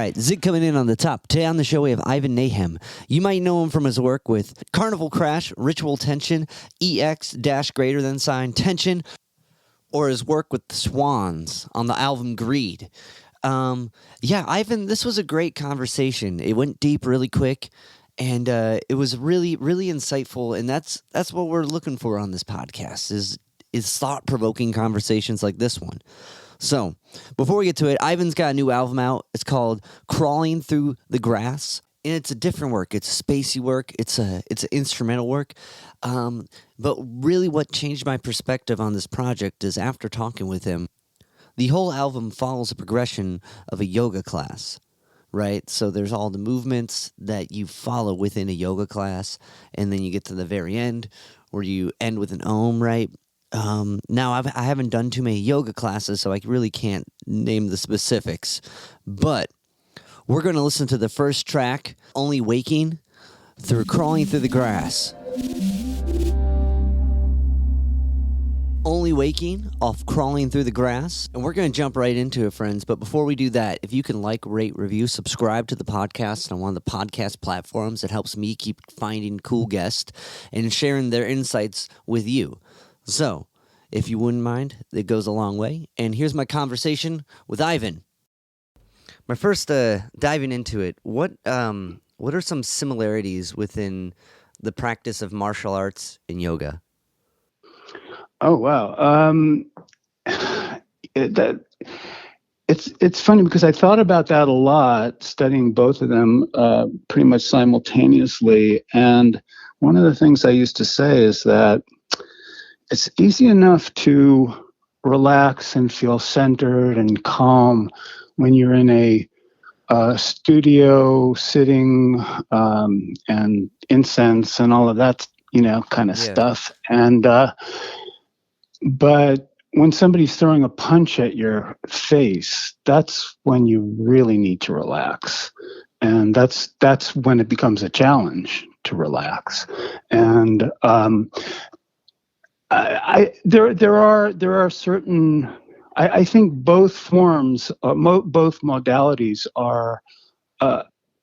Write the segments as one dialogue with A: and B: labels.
A: right, Zig coming in on the top. Today on the show we have Ivan Nahem. You might know him from his work with Carnival Crash, RitualTension, EX-greater than tension, or his work with the Swans on the album Greed. Ivan, this was a great conversation. It went deep really quick, and it was really, really insightful, and that's what we're looking for on this podcast is thought-provoking conversations like this one. So, before we get to it, Ivan's got a new album out. It's called Crawling Through the Grass, and it's a different work. It's spacey work. It's instrumental work. But really what changed my perspective on this project is after talking with him, the whole album follows a progression of a yoga class, right? So there's all the movements that you follow within a yoga class, and then you get to the very end where you end with an Om, right? Now, I haven't done too many yoga classes, so I really can't name the specifics. But we're going to listen to the first track, Only Waking, through Crawling Through the Grass. Only Waking off Crawling Through the Grass. And we're going to jump right into it, friends. But before we do that, if you can like, rate, review, subscribe to the podcast on one of the podcast platforms, it helps me keep finding cool guests and sharing their insights with you. So, if you wouldn't mind, it goes a long way. And here's my conversation with Ivan. My first diving into it, what are some similarities within the practice of martial arts and yoga?
B: Oh wow, it's funny because I thought about that a lot, studying both of them pretty much simultaneously. And one of the things I used to say is that it's easy enough to relax and feel centered and calm when you're in a studio sitting and incense and all of that, kind of stuff. And but when somebody's throwing a punch at your face, that's when you really need to relax. And that's when it becomes a challenge to relax. And there are certain. I think both forms, both modalities are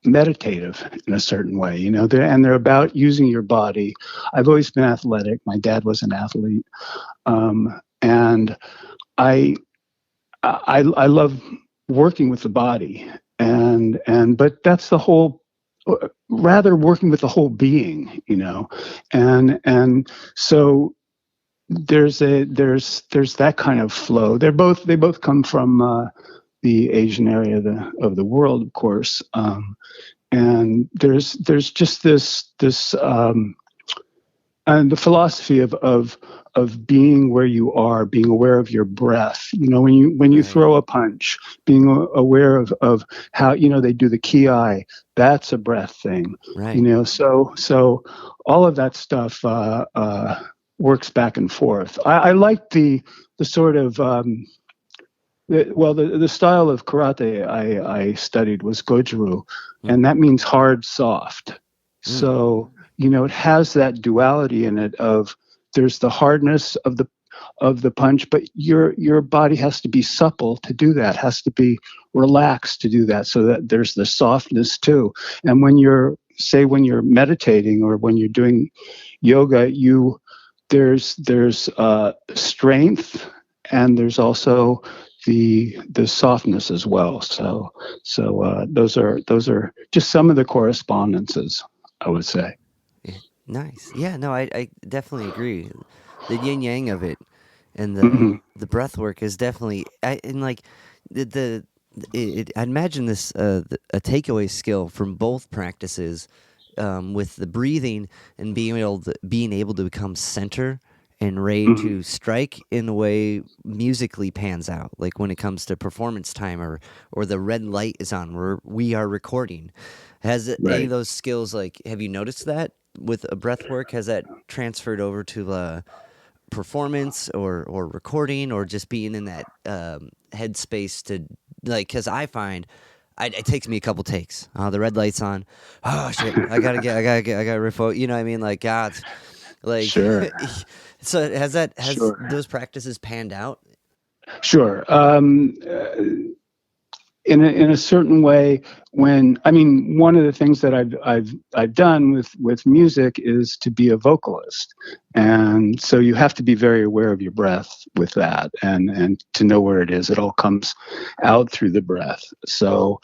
B: meditative in a certain way. They're about using your body. I've always been athletic. My dad was an athlete, and I love working with the body, but that's the whole. Rather working with the whole being, and so. There's that kind of flow. They both come from the Asian area of the world, of course, and there's just this and the philosophy of being where you are, being aware of your breath. When you throw a punch, being aware of how they do the ki. That's a breath thing,
A: right?
B: So all of that stuff. Works back and forth. I like the sort of the style of karate I studied was goju-ryu, and that means hard, soft. So it has that duality in it of there's the hardness of the punch, but your body has to be supple to do that, has to be relaxed to do that, so that there's the softness too. And when you're meditating or when you're doing yoga, there's strength, and there's also the softness as well. So those are just some of the correspondences, I would say.
A: Nice. Yeah. No, I definitely agree. The yin yang of it, and the breath work is definitely. I imagine this a takeaway skill from both practices. With the breathing and being able to become center and ready to strike in a way musically pans out, like when it comes to performance time or the red light is on where we are recording. Has any of those skills, have you noticed that with a breath work? Has that transferred over to performance or recording, or just being in that headspace to because I find it takes me a couple takes. The red light's on. Oh shit! I gotta refocus. You know what I mean? God,
B: Sure.
A: So has those practices panned out?
B: Sure. in a certain way, when I mean, one of the things that I've done with music is to be a vocalist, and so you have to be very aware of your breath with that, and to know where it is. It all comes out through the breath. So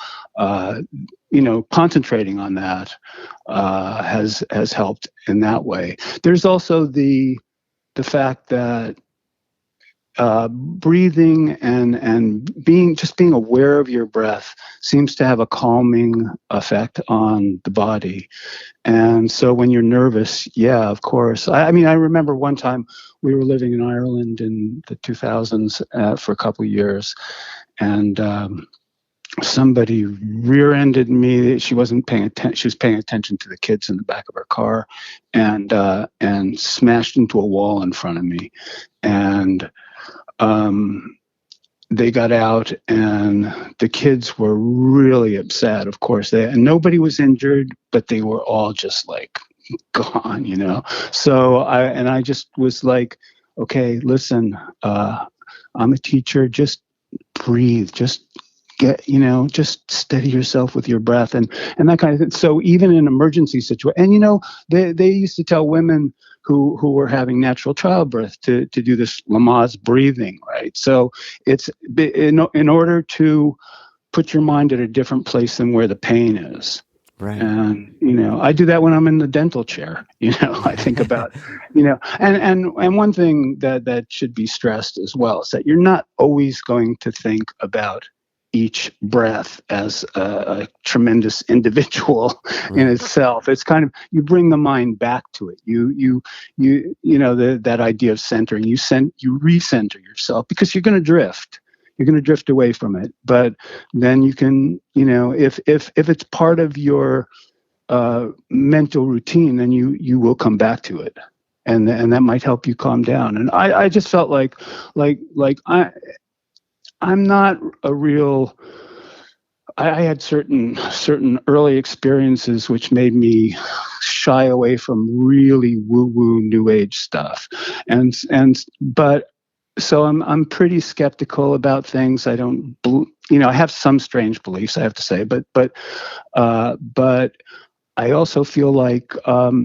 B: concentrating on that has helped in that way. There's also the fact that breathing and being aware of your breath seems to have a calming effect on the body. And so when you're nervous, yeah, of course. I mean, I remember one time we were living in Ireland in the 2000s for a couple of years, and somebody rear-ended me. She wasn't paying attention. She was paying attention to the kids in the back of her car, and smashed into a wall in front of me. And they got out, and the kids were really upset. Of course, and nobody was injured, but they were all just like gone, So I just was like, okay, listen, I'm a teacher. Just breathe. Just just steady yourself with your breath and that kind of thing. So even in emergency situation, and they used to tell women who were having natural childbirth to do this Lamaze breathing, right? So it's in order to put your mind at a different place than where the pain is.
A: Right.
B: And I do that when I'm in the dental chair. I think about and one thing that should be stressed as well is that you're not always going to think about each breath as a tremendous individual in itself. It's kind of, you bring the mind back to it. That idea of centering. You recenter yourself, because you're going to drift. You're going to drift away from it. But then you can, if it's part of your mental routine, then you will come back to it, and that might help you calm down. And I just felt like I'm not a real. I had certain early experiences which made me shy away from really woo-woo new age stuff, but so I'm pretty skeptical about things. I don't, I have some strange beliefs, I have to say, but I also feel like where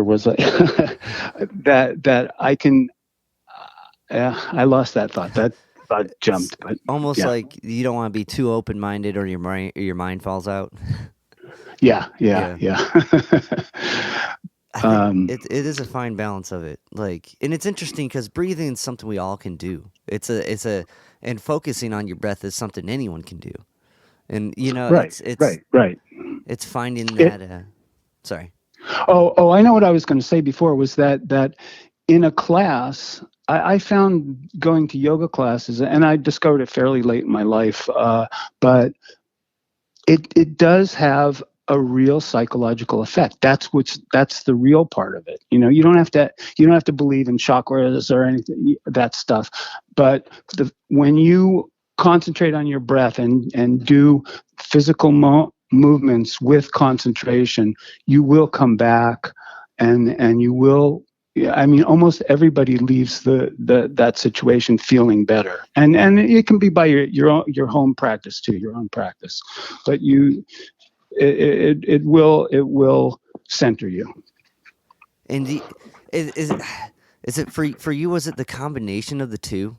B: was I? that I can. I lost that thought. That thought jumped. But
A: almost like you don't want to be too open-minded, or your mind falls out.
B: Yeah.
A: I think it is a fine balance of it. And it's interesting because breathing is something we all can do. And focusing on your breath is something anyone can do. And
B: right.
A: It's finding that. Sorry.
B: Oh, I know what I was going to say before was that in a class, I found going to yoga classes, and I discovered it fairly late in my life, but it does have a real psychological effect. That's the real part of it. You don't have to believe in chakras or anything, that stuff. But when you concentrate on your breath and do physical movements with concentration, you will come back, and you will. I mean, almost everybody leaves that situation feeling better, and it can be by your home practice too, your own practice, but it will center you.
A: And is it for you? Was it the combination of the two?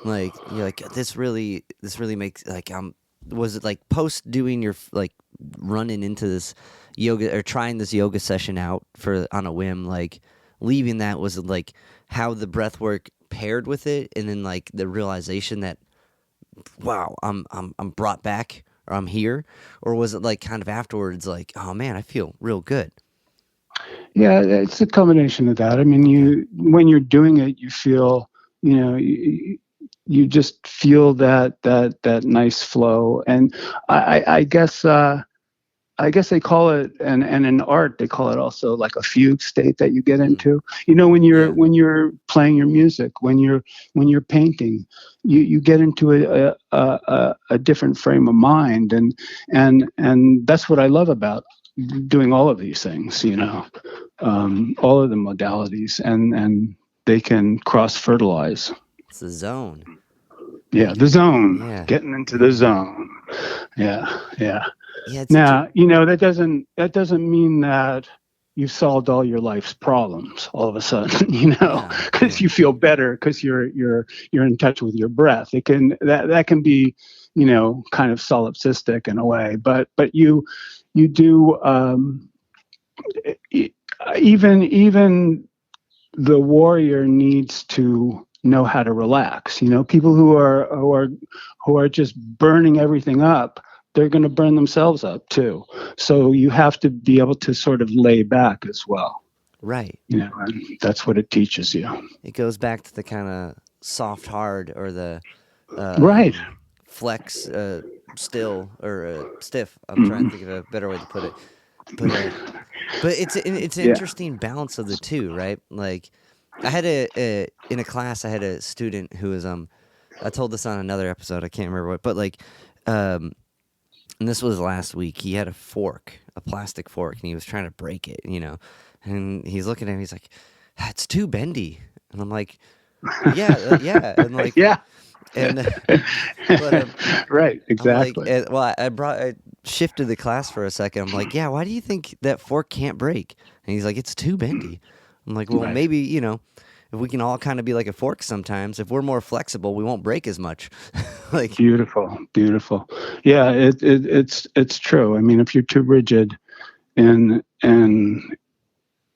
A: Like you're like, this really makes was it like post doing your running into this yoga or trying this yoga session out on a whim, like leaving that, was it like how the breath work paired with it, and then like the realization that, wow, I'm brought back, or I'm here? Or was it like kind of afterwards, like, oh man, I feel real good?
B: Yeah, it's a combination of that. I mean, when you're doing it, you feel, you just feel that nice flow. And I guess they call it, and in art they call it also like a fugue state that you get into. When you're playing your music, when you're painting, you get into a different frame of mind, and that's what I love about doing all of these things. All of the modalities, and they can cross fertilize.
A: It's the zone.
B: Yeah, the zone.
A: Yeah.
B: Getting into the zone. Yeah, yeah.
A: Yeah.
B: Now, that doesn't mean that you've solved all your life's problems all of a sudden, because you feel better because you're in touch with your breath. It can that can be, kind of solipsistic in a way, but you do even the warrior needs to know how to relax. People who are just burning everything up, they're going to burn themselves up too. So you have to be able to sort of lay back as well.
A: Right.
B: And that's what it teaches you.
A: It goes back to the kind of soft hard or the
B: right.
A: Flex still or stiff. I'm trying to think of a better way to put it. But it's an interesting balance of the two, right? Like I had in a class I had a student who was I told this on another episode, I can't remember what, but like and this was last week. He had a plastic fork, and he was trying to break it, and he's looking at it, he's like, it's too bendy. And I'm like, yeah. And like,
B: yeah.
A: And but,
B: right, exactly.
A: Like, I shifted the class for a second. I'm like, yeah, why do you think that fork can't break? And he's like, it's too bendy. I'm like, well, maybe, if we can all kind of be like a fork sometimes, if we're more flexible, we won't break as much. Like
B: beautiful. Yeah, it's true. I mean, if you're too rigid in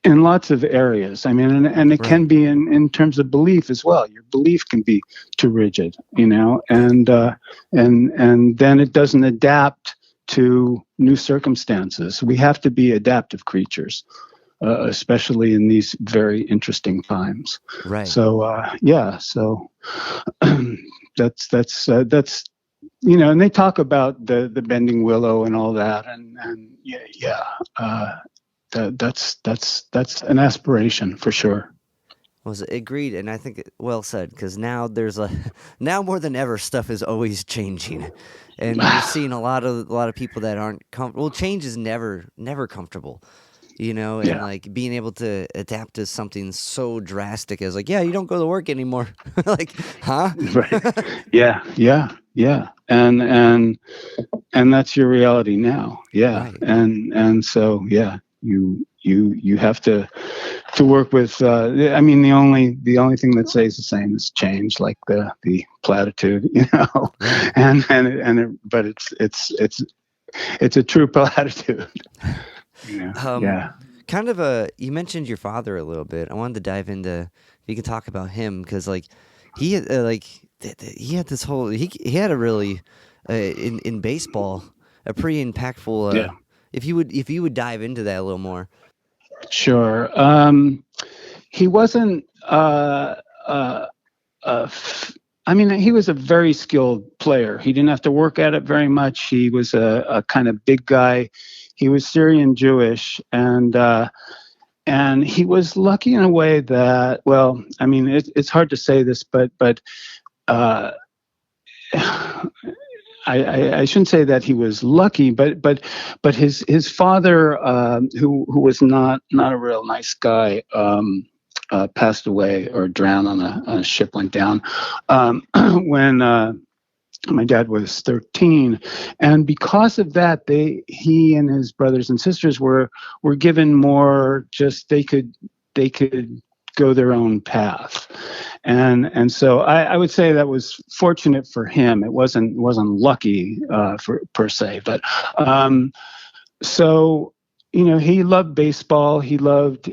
B: lots of areas, I mean, and it can be in terms of belief as well. Your belief can be too rigid, and then it doesn't adapt to new circumstances. We have to be adaptive creatures. Especially in these very interesting times.
A: Right.
B: So so that's and they talk about the bending willow and all that, and that's an aspiration for sure.
A: Was agreed, and I think well said, because now now more than ever, stuff is always changing, and you're seeing a lot of people that aren't comfortable. Well, change is never comfortable. And like being able to adapt to something so drastic as like, yeah, you don't go to work anymore. Like, huh?
B: Right. Yeah. And that's your reality now. Yeah. Right. And so, yeah, you have to work with, I mean, the only thing that stays the same is change, like the platitude, but it's a true platitude.
A: Kind of you mentioned your father a little bit. I wanted to dive into, if you can talk about him, because like he had he had this whole he had a really in baseball a pretty impactful. If you would dive into that a little more.
B: Sure. He wasn't. I mean, he was a very skilled player. He didn't have to work at it very much. He was a kind of big guy. He was Syrian Jewish, and he was lucky in a way that, well, I mean, it's hard to say this, but I shouldn't say that he was lucky, but his father, who was not a real nice guy, passed away or drowned on a ship went down when my dad was 13, and because of that, he and his brothers and sisters were given more. Just they could go their own path, and so I would say that was fortunate for him. It wasn't lucky per se, but so he loved baseball. He loved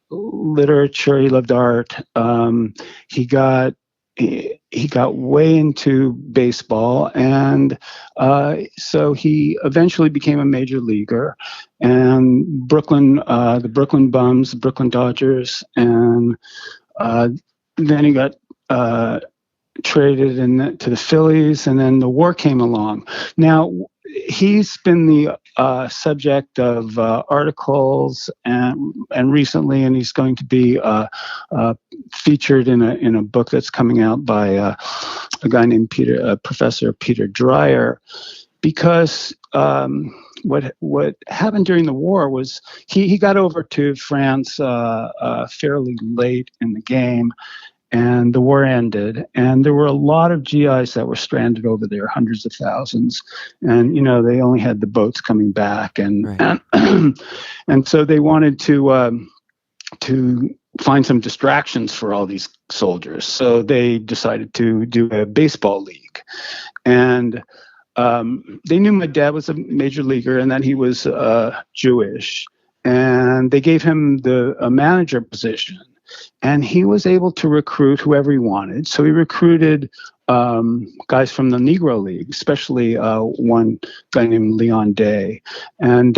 B: literature. He loved art. He got way into baseball, and so he eventually became a major leaguer. And the Brooklyn Bums, the Brooklyn Dodgers, and then he got traded to the Phillies, and then the war came along. Now, he's been the subject of articles and recently, and he's going to be featured in a book that's coming out by a guy named Professor Peter Dreyer, because what happened during the war was he got over to France fairly late in the game. and the war ended, and there were a lot of GIs that were stranded over there, hundreds of thousands, and they only had the boats coming back, and
A: Right.
B: and so they wanted to find some distractions for all these soldiers. So they decided to do a baseball league, and they knew my dad was a major leaguer and that he was Jewish, and they gave him a manager position. And he was able to recruit whoever he wanted. So he recruited guys from the Negro League, especially one guy named Leon Day, and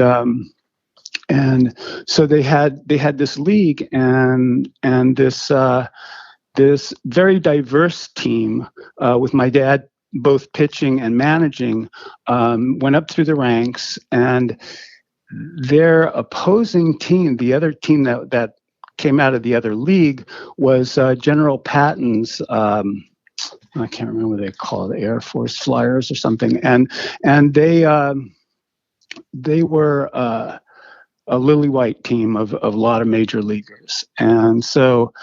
B: so they had this league and this very diverse team with my dad both pitching and managing, went up through the ranks, and their opposing team, the other team that came out of the other league, was General Patton's. I can't remember what they call it, Air Force Flyers or something, and they were a lily white team of a lot of major leaguers, and so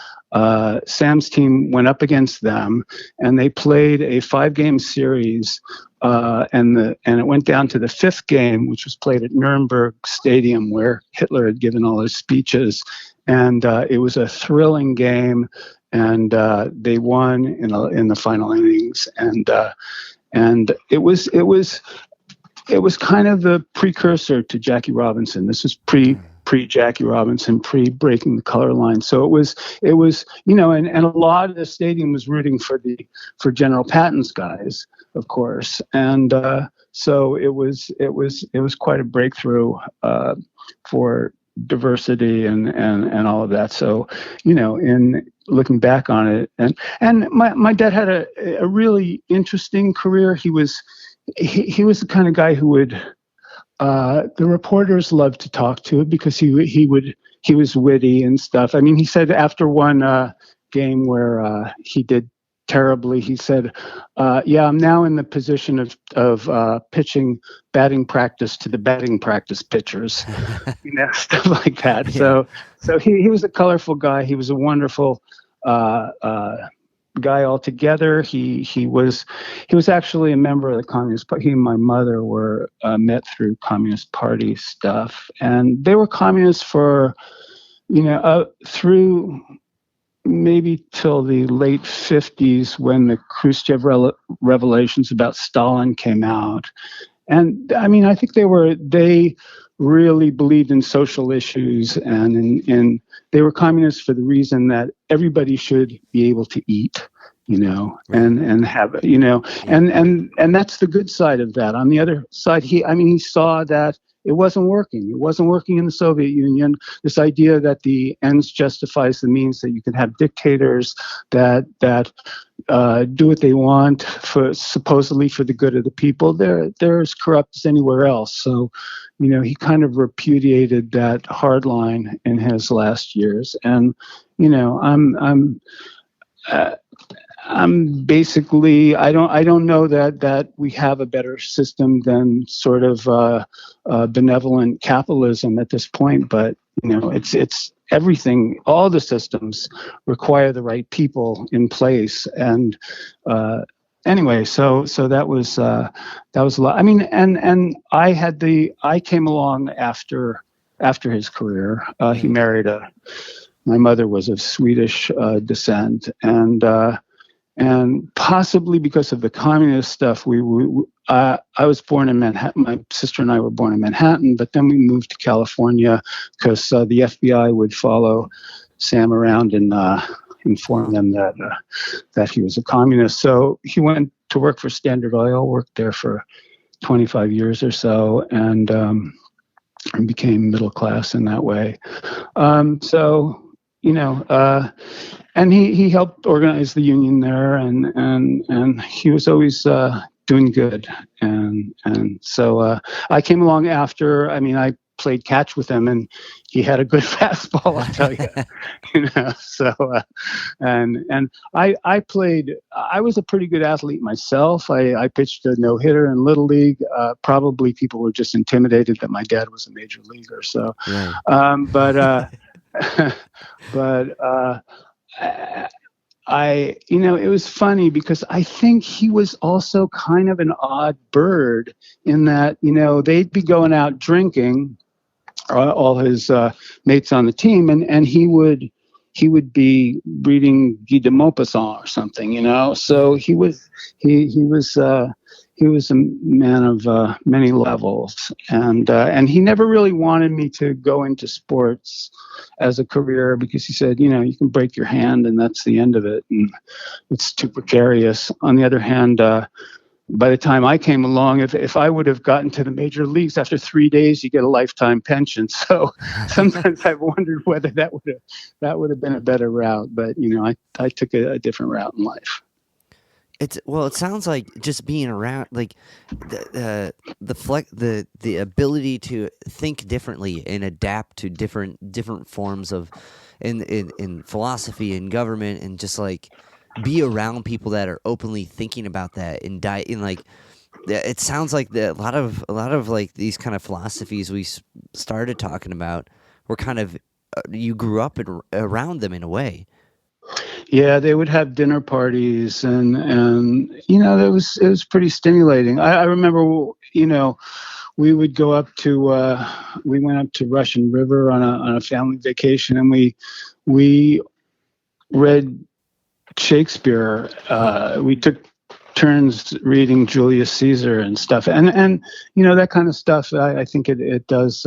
B: Sam's team went up against them, and they played a 5-game series, and it went down to the 5th game, which was played at Nuremberg Stadium, where Hitler had given all his speeches, and it was a thrilling game, and they won in the final innings, and it was kind of the precursor to Jackie Robinson. This was pre Jackie Robinson, pre breaking the color line. So it was, and a lot of the stadium was rooting for General Patton's guys, of course. And so it was quite a breakthrough for diversity and all of that. So, in looking back on it, and my dad had a really interesting career. He was the kind of guy who would, the reporters loved to talk to because he was witty and stuff. I mean, he said after one game where he did terribly, he said, "Yeah, I'm now in the position of pitching batting practice to the batting practice pitchers," stuff like that. Yeah. So he was a colorful guy. He was a wonderful guy altogether. He was actually a member of the Communist Party. He and my mother were met through Communist Party stuff, and they were communists for through maybe till the late 50s, when the Khrushchev revelations about Stalin came out. And I mean, I think they really believed in social issues, and they were communists for the reason that everybody should be able to eat, and have, and that's the good side of that. On the other side, he saw that it wasn't working. It wasn't working in the Soviet Union. This idea that the ends justifies the means, that you can have dictators that do what they want supposedly for the good of the people. They're as corrupt as anywhere else. So, he kind of repudiated that hard line in his last years. And, I'm basically, I don't know that we have a better system than sort of benevolent capitalism at this point, but it's everything. All the systems require the right people in place, and anyway, so that was a lot. I mean, and I came along after his career. He married my mother was of Swedish descent, and possibly because of the communist stuff, I was born in Manhattan. My sister and I were born in Manhattan, but then we moved to California because the FBI would follow Sam around and inform them that he was a communist. So he went to work for Standard Oil, worked there for 25 years or so, and became middle class in that way. And he helped organize the union there, and he was always doing good. And so I came along after. I mean, I played catch with him, and he had a good fastball, I'll tell you. So and I played. I was a pretty good athlete myself. I pitched a no-hitter in Little League. Probably people were just intimidated that my dad was a major leaguer. So, right. But it was funny because I think he was also kind of an odd bird in that, they'd be going out drinking, all his mates on the team, and he would be reading Guy de Maupassant or something. So he was a man of many levels, and he never really wanted me to go into sports as a career because he said, you can break your hand and that's the end of it, and it's too precarious. On the other hand, by the time I came along, if I would have gotten to the major leagues after 3 days, you get a lifetime pension. So sometimes I've wondered whether that would have been a better route. But I took a different route in life.
A: It sounds like just being around, like the ability to think differently and adapt to different forms of in philosophy and government, and just like be around people that are openly thinking about that and it sounds like a lot of like these kind of philosophies we started talking about were kind of you grew up around them in a way.
B: Yeah, they would have dinner parties, and it was pretty stimulating. I remember, we would go up to we went up to Russian River on a family vacation, and we read Shakespeare. We took turns reading Julius Caesar and stuff, and that kind of stuff. I think it does.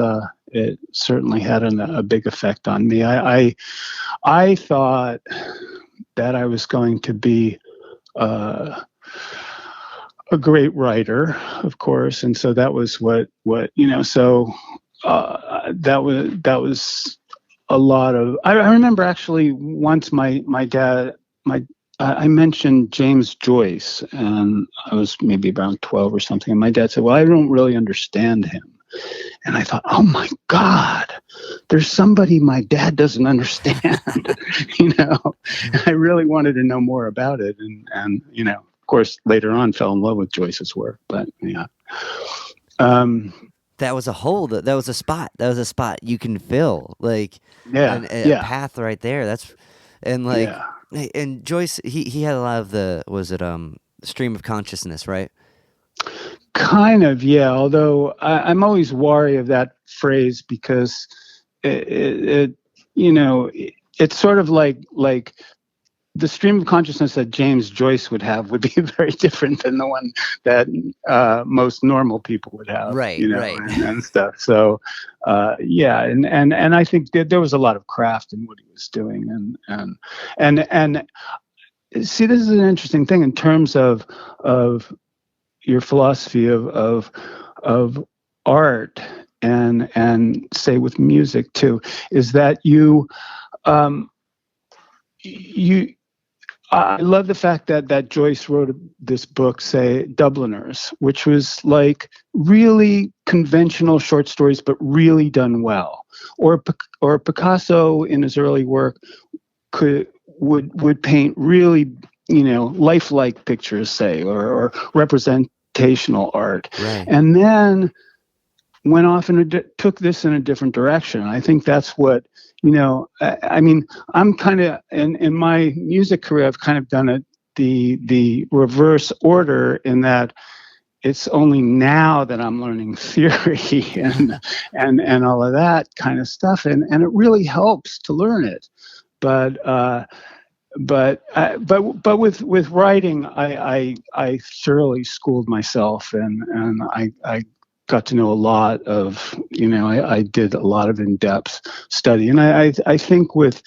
B: It certainly had a big effect on me. I thought that I was going to be a great writer, of course, and so that was what. So that was a lot of. I remember actually once my dad I mentioned James Joyce, and I was maybe around 12 or something, and my dad said, "Well, I don't really understand him." And I thought, oh my God, there's somebody my dad doesn't understand, And I really wanted to know more about it. And of course, later on fell in love with Joyce's work. But yeah.
A: That was a hole. That was a spot. That was a spot you can fill. Like, a path right there. And Joyce, he had a lot of the, stream of consciousness, right?
B: Kind of, yeah. Although I'm always wary of that phrase because it's sort of like the stream of consciousness that James Joyce would have would be very different than the one that most normal people would have,
A: right?
B: And stuff. So, yeah, and I think there was a lot of craft in what he was doing, and see, this is an interesting thing in terms of your philosophy of art and say with music too, is that you I love the fact that Joyce wrote this book, say Dubliners, which was like really conventional short stories, but really done well. Or Picasso in his early work would paint really lifelike pictures, say, or representational art,
A: right.
B: And then went off and took this in a different direction. I think that's what, I mean, I'm kind of, in my music career, I've kind of done it the reverse order, in that it's only now that I'm learning theory and all of that kind of stuff. And it really helps to learn it. But with writing, I thoroughly schooled myself, and I got to know a lot of, I did a lot of in-depth study, and I think with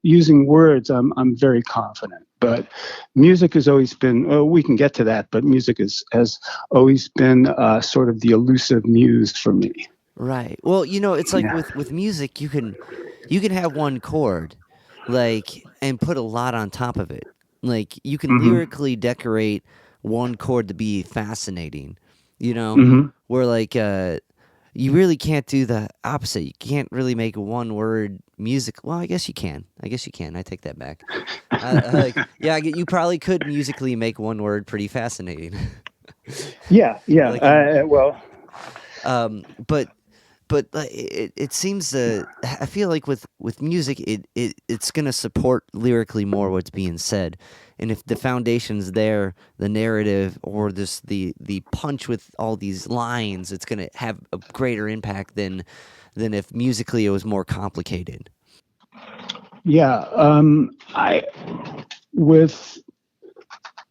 B: using words, I'm very confident. But music has always been, we can get to that, but music has always been sort of the elusive muse for me.
A: Right. Well, it's like with music, you can have one chord, like, and put a lot on top of it. Like, you can lyrically decorate one chord to be fascinating, where like you really can't do the opposite. You can't really make one word music. Well, I guess you can. I take that back. You probably could musically make one word pretty fascinating.
B: Yeah.
A: But but it seems I feel like with music, it's gonna support lyrically more what's being said, and if the foundation's there, the narrative or this the punch with all these lines, it's gonna have a greater impact than if musically it was more complicated.
B: Yeah, I with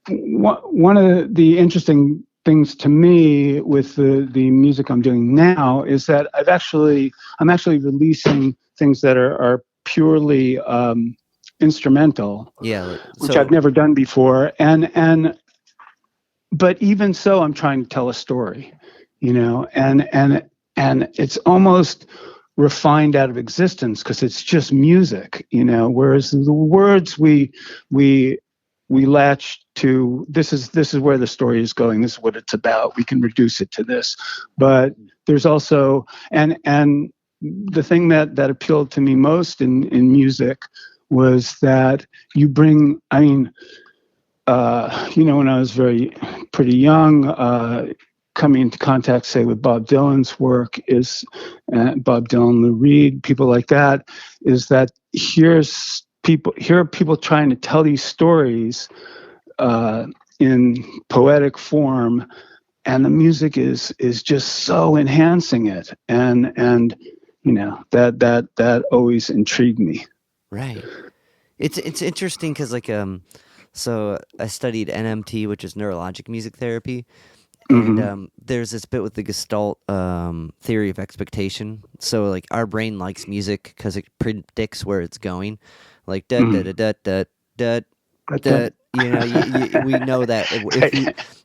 B: one of the interesting things to me with the music I'm doing now is that I'm actually releasing things that are purely instrumental,
A: Yeah,
B: which I've never done before, and but even so, I'm trying to tell a story, and it's almost refined out of existence because it's just music, whereas the words we latch to, this is where the story is going, this is what it's about, we can reduce it to this. But there's also, and the thing that appealed to me most in music was that you bring, when I was pretty young, coming into contact, say, with Bob Dylan's work is Bob Dylan, Lou Reed, people like that, is that here are people trying to tell these stories in poetic form, and the music is just so enhancing it, and that always intrigued me.
A: Right. It's interesting because so I studied NMT, which is neurologic music therapy, and there's this bit with the Gestalt theory of expectation. So like our brain likes music because it predicts where it's going, like da da da da da da da. We know that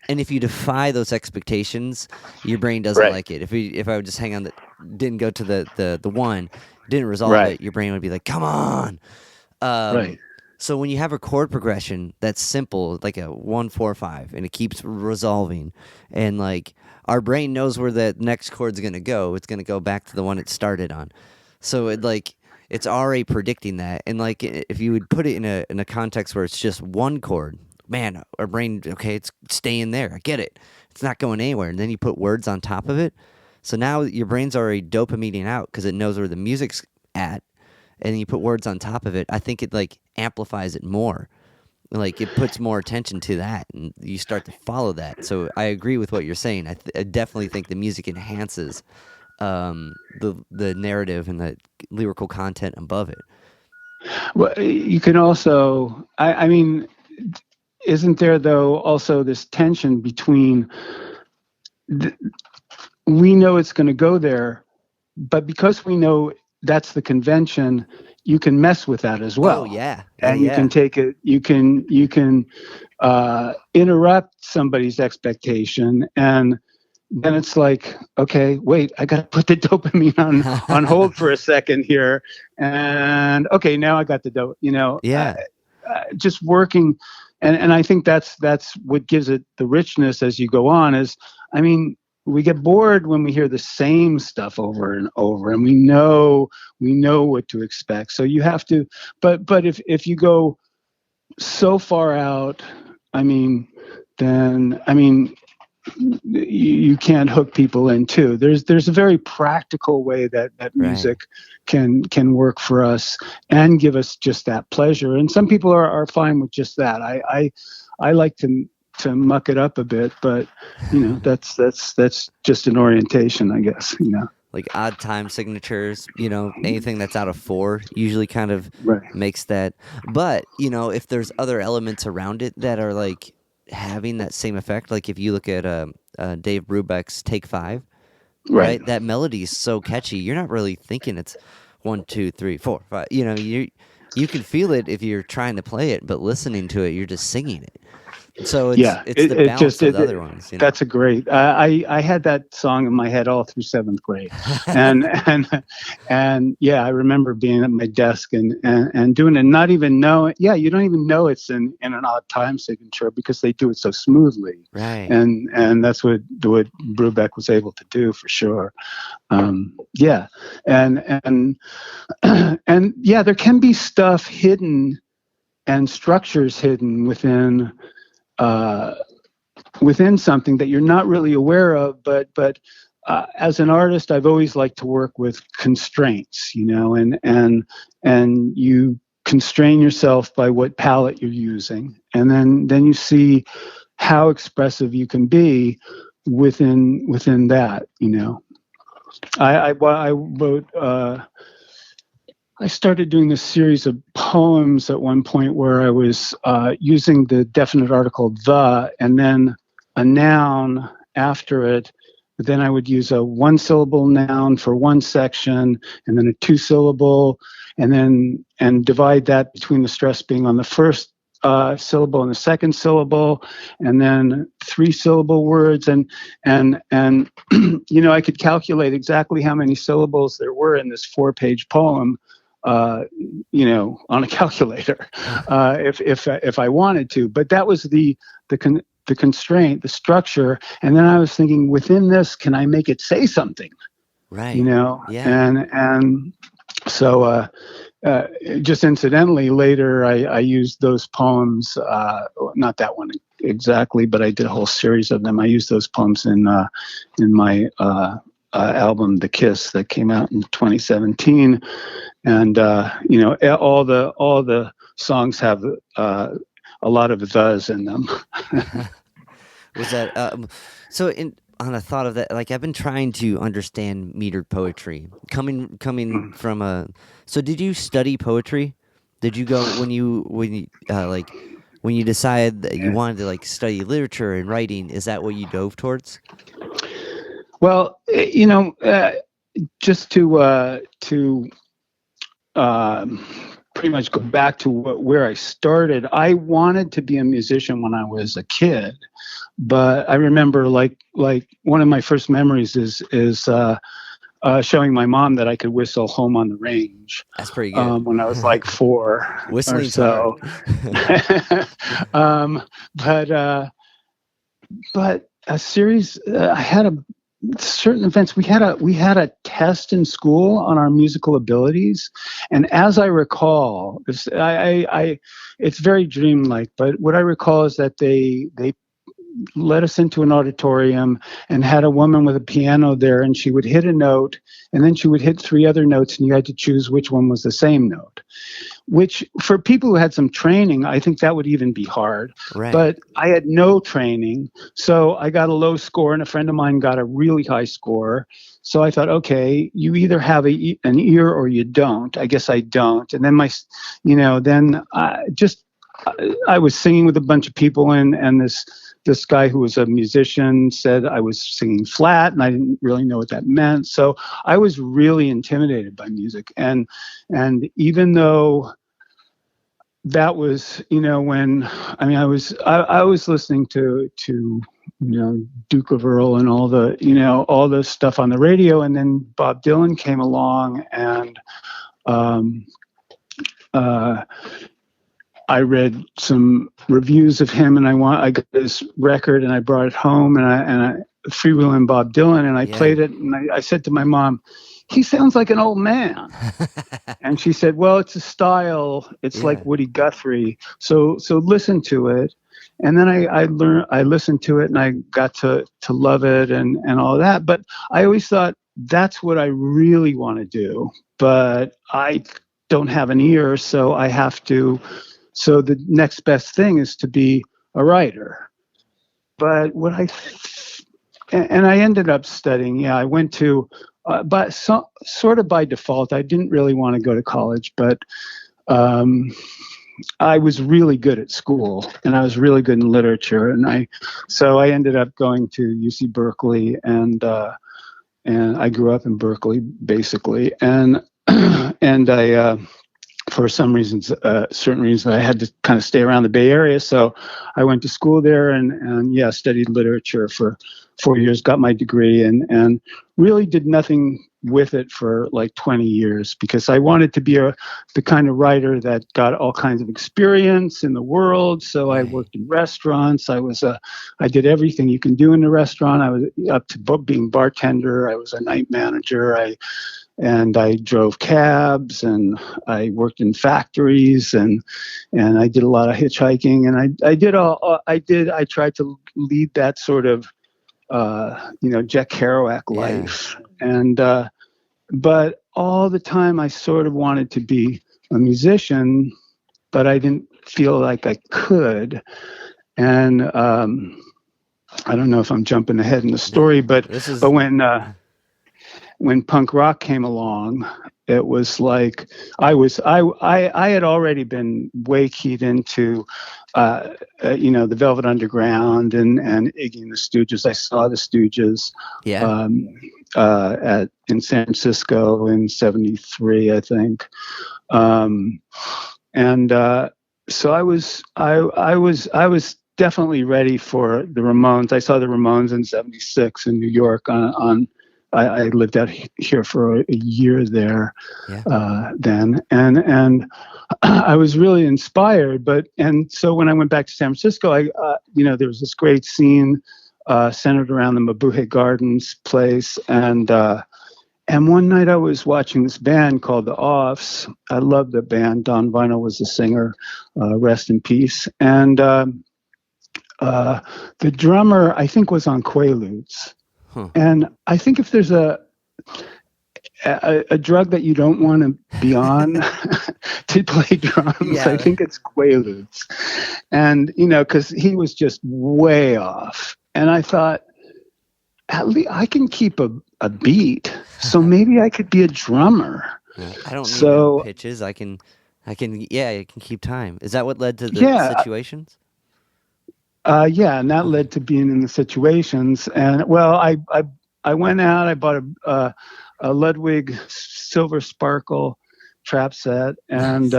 A: if you defy those expectations, your brain doesn't like it. If I would just hang on, didn't go to the one, didn't resolve it, your brain would be like, come on.
B: Right.
A: So when you have a chord progression that's simple, like a 1-4-5, and it keeps resolving, and like our brain knows where the next chord's gonna go, it's gonna go back to the one it started on. So it's already predicting that, and like if you would put it in a context where it's just one chord, man, our brain, okay, it's staying there. I get it. It's not going anywhere. And then you put words on top of it. So now your brain's already dopamining out because it knows where the music's at. And then you put words on top of it. I think it like amplifies it more. Like it puts more attention to that, and you start to follow that. So I agree with what you're saying. I definitely think the music enhances the narrative and the lyrical content above it.
B: Well, you can also, I mean, isn't there though also this tension between we know it's going to go there, but because we know that's the convention, you can mess with that as well.
A: Oh yeah,
B: and you can take it. You can interrupt somebody's expectation, and then it's like, okay, wait, I got to put the dopamine on hold for a second here, and okay, now I got the dope. Just working, and I think that's what gives it the richness as you go on. We get bored when we hear the same stuff over and over, and we know what to expect. So you have to, but if you go so far out, then you can't hook people in too. There's a very practical way that music can work for us and give us just that pleasure. And some people are fine with just that. I like to muck it up a bit, but that's just an orientation, I guess.
A: Like odd time signatures, anything that's out of 4 usually kind of makes that. But if there's other elements around it that are like having that same effect, like if you look at Dave Brubeck's Take 5, right? That melody is so catchy, you're not really thinking it's 1, 2, 3, 4, 5. You can feel it if you're trying to play it, but listening to it, you're just singing it. So it's the balance of the other ones.
B: That's a great. I had that song in my head all through 7th grade, and I remember being at my desk and doing it, not even knowing. Yeah, you don't even know it's in an odd time signature because they do it so smoothly.
A: Right.
B: And that's what Brubeck was able to do for sure. And there can be stuff hidden and structures hidden within something that you're not really aware of, but as an artist, I've always liked to work with constraints, and you constrain yourself by what palette you're using, and then you see how expressive you can be within that. I wrote. I started doing this series of poems at one point where I was using the definite article the, and then a noun after it. But then I would use a one-syllable noun for one section, and then a two-syllable, and divide that between the stress being on the first syllable and the second syllable, and then three-syllable words, and I could calculate exactly how many syllables there were in this 4-page poem, on a calculator, if I wanted to. But that was the constraint, the structure, and then I was thinking, within this, can I make it say something?
A: Right.
B: Yeah. And so just incidentally, later I used those poems, not that one exactly, but I did a whole series of them. I used those poems in my album The Kiss that came out in 2017, and all the songs have a lot of thes in them.
A: Was that on a thought of that? Like, I've been trying to understand metered poetry, coming from So, did you study poetry? Did you go when you decided that you wanted to study literature and writing? Is that what you dove towards?
B: Well, just to pretty much go back to where I started. I wanted to be a musician when I was a kid, but I remember like one of my first memories is showing my mom that I could whistle "Home on the Range."
A: That's pretty good.
B: When I was like 4
A: Whistling
B: or so. But a series, I had certain events. We had a test in school on our musical abilities, and as I recall, it's very dreamlike. But what I recall is that they let us into an auditorium and had a woman with a piano there, and she would hit a note, and then she would hit 3 other notes, and you had to choose which one was the same note. Which, for people who had some training, I think that would even be hard.
A: Right.
B: But I had no training, so I got a low score, and a friend of mine got a really high score. So I thought, okay, you either have an ear or you don't. I guess I don't. And then I was singing with a bunch of people, and this guy who was a musician said I was singing flat, and I didn't really know what that meant. So I was really intimidated by music. And even though that was, I was listening to Duke of Earl and all the stuff on the radio, and then Bob Dylan came along, and I read some reviews of him, and I got this record, and I brought it home, and I Freewheelin' Bob Dylan, and I played it, and I said to my mom, "He sounds like an old man." And she said, "Well, it's a style. It's like Woody Guthrie. So listen to it." And then I listened to it, and I got to love it and all that. But I always thought that's what I really want to do. But I don't have an ear, so I have to. So the next best thing is to be a writer. But and I ended up studying. Yeah, I went to, but sort of by default. I didn't really want to go to college, but I was really good at school, and I was really good in literature, so I ended up going to UC Berkeley, and I grew up in Berkeley basically, and I. For some reasons, certain reasons, I had to kind of stay around the Bay Area. So I went to school there and studied literature for 4 years, got my degree, and really did nothing with it for like 20 years because I wanted to be the kind of writer that got all kinds of experience in the world. So I worked in restaurants. I did everything you can do in a restaurant. I was up to being bartender. I was a night manager. And I drove cabs, and I worked in factories, and I did a lot of hitchhiking, and I tried to lead that sort of Jack Kerouac life. And, but all the time I sort of wanted to be a musician, but I didn't feel like I could. And I don't know if I'm jumping ahead in the story, but when punk rock came along, it was like I had already been way keyed into the Velvet Underground and Iggy and the Stooges. I saw the Stooges in San Francisco in '73, I think, so I was definitely ready for the Ramones. I saw the Ramones in '76 in New York I lived out here for a year there then, and I was really inspired. And so when I went back to San Francisco, there was this great scene centered around the Mabuhay Gardens place, and one night I was watching this band called the Offs. I love the band. Don Vinyl was the singer, rest in peace, and the drummer I think was on Quaaludes. And I think if there's a drug that you don't want to be on to play drums, I think it's Quaaludes. And, because he was just way off. And I thought, at least I can keep a beat, so maybe I could be a drummer.
A: I don't need no pitches. I can keep time. Is that what led to the situations?
B: And that led to being in the situations. And well, I went out. I bought a Ludwig Silver Sparkle trap set, and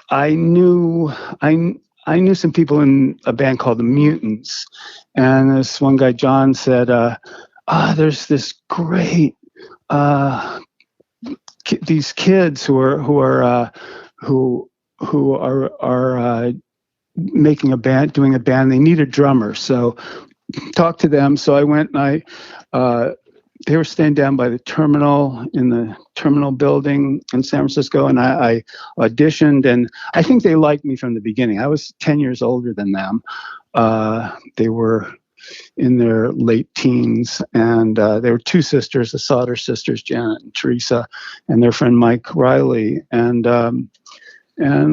B: I knew some people in a band called the Mutants, and this one guy John said, "There's this great these kids who are making a band, doing a band. They need a drummer, so talk to them." So I went and they were staying down by the terminal in the terminal building in San Francisco, and I auditioned, and I think they liked me from the beginning. I was 10 years older than them. They were in their late teens, and they were two sisters, the Sauter sisters, Janet and Teresa, and their friend Mike Riley, and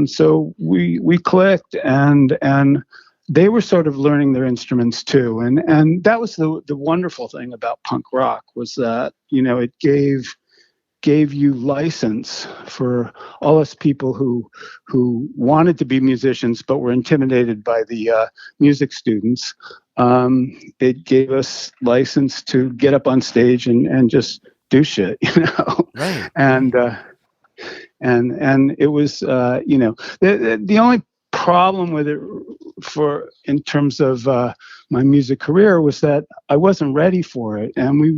B: so we clicked, and they were sort of learning their instruments too, and that was the wonderful thing about punk rock, was that it gave you license for all us people who wanted to be musicians but were intimidated by the music students. It gave us license to get up on stage and just do shit,
A: Right.
B: And it was the only problem with it in terms of my music career was that I wasn't ready for it, and we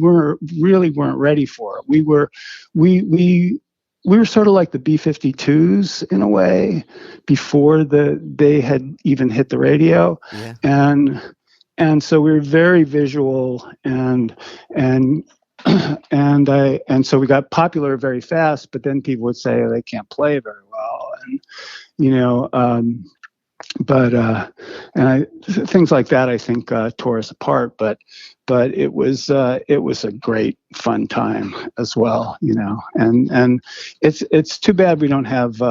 B: really weren't ready for it. We were sort of like the B-52s in a way before they had even hit the radio, and so we were very visual and so we got popular very fast, but then people would say they can't play very well, and things like that I think tore us apart, but it was a great fun time as well, and it's too bad we don't have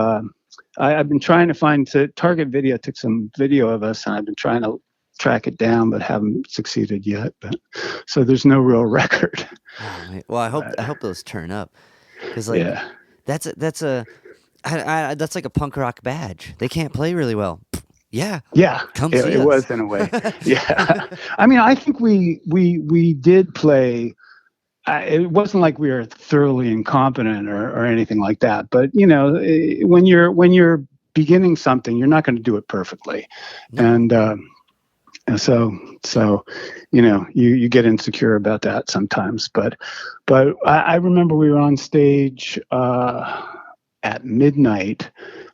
B: I've been trying to find Target Video took some video of us, and I've been trying to track it down, but haven't succeeded yet. But so there's no real record.
A: Oh, well, I hope those turn up, because that's like a punk rock badge. They can't play really well. Yeah. Come see us.
B: It was in a way. Yeah. I mean, I think we did play. It wasn't like we were thoroughly incompetent or anything like that. But when you're beginning something, you're not going to do it perfectly, and so you get insecure about that sometimes. But I remember we were on stage at midnight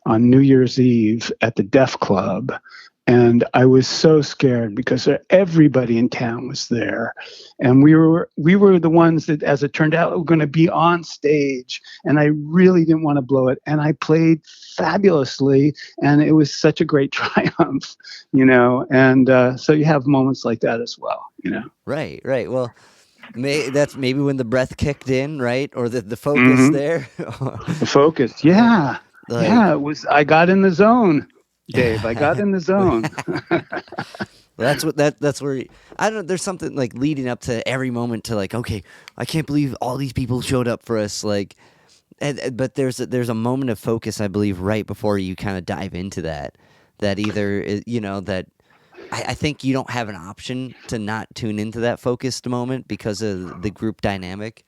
B: on New Year's Eve at the Def Club, And I was so scared because everybody in town was there, and we were the ones that, as it turned out, were going to be on stage. And I really didn't want to blow it, and I played fabulously, and it was such a great triumph, And so you have moments like that as well.
A: Right. Well, that's maybe when the breath kicked in, right? Or the focus
B: Mm-hmm.
A: there.
B: The focus, yeah, yeah. It was. I got in the zone, Dave. I got in the zone.
A: That's where I don't know. There's something like leading up to every moment to like, okay, I can't believe all these people showed up for us. Like, but there's a moment of focus, I believe, right before you kind of dive into that. That either that I think you don't have an option to not tune into that focused moment because of the group dynamic.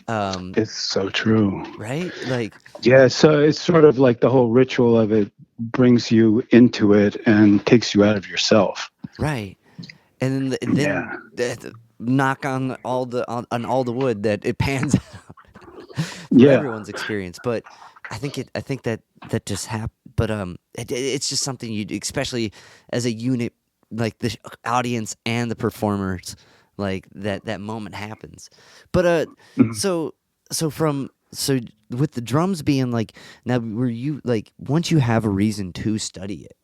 B: It's so true.
A: Right? Like,
B: yeah. So it's sort of like the whole ritual of it brings you into it and takes you out of yourself.
A: Right. And then knock on all the wood that it pans out for everyone's experience. But I think that just happened. But it's just something you, especially as a unit, like the audience and the performers, like that moment happens. But so with the drums being like, now were you like, once you have a reason to study it,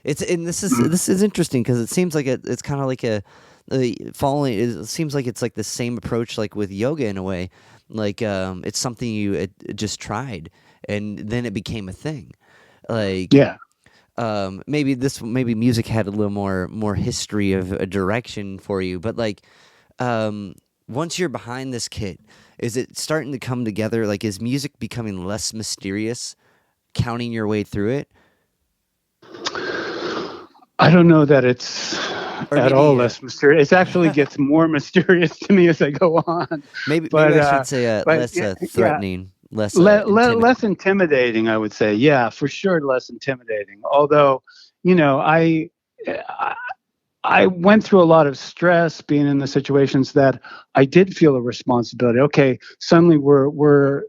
A: this is interesting because it seems like it's kind of like following. It seems like it's like the same approach like with yoga in a way, like it's something you just tried and then it became a thing, like maybe music had a little more history of a direction for you, but like once you're behind this kit, is it starting to come together? Like, is music becoming less mysterious, counting your way through it?
B: I don't know that it's at all less mysterious. It actually gets more mysterious to me as I go on.
A: Maybe I should say less threatening,
B: less intimidating. I would say, yeah, for sure, less intimidating. Although, I went through a lot of stress being in the situations that I did feel a responsibility. Okay, suddenly we're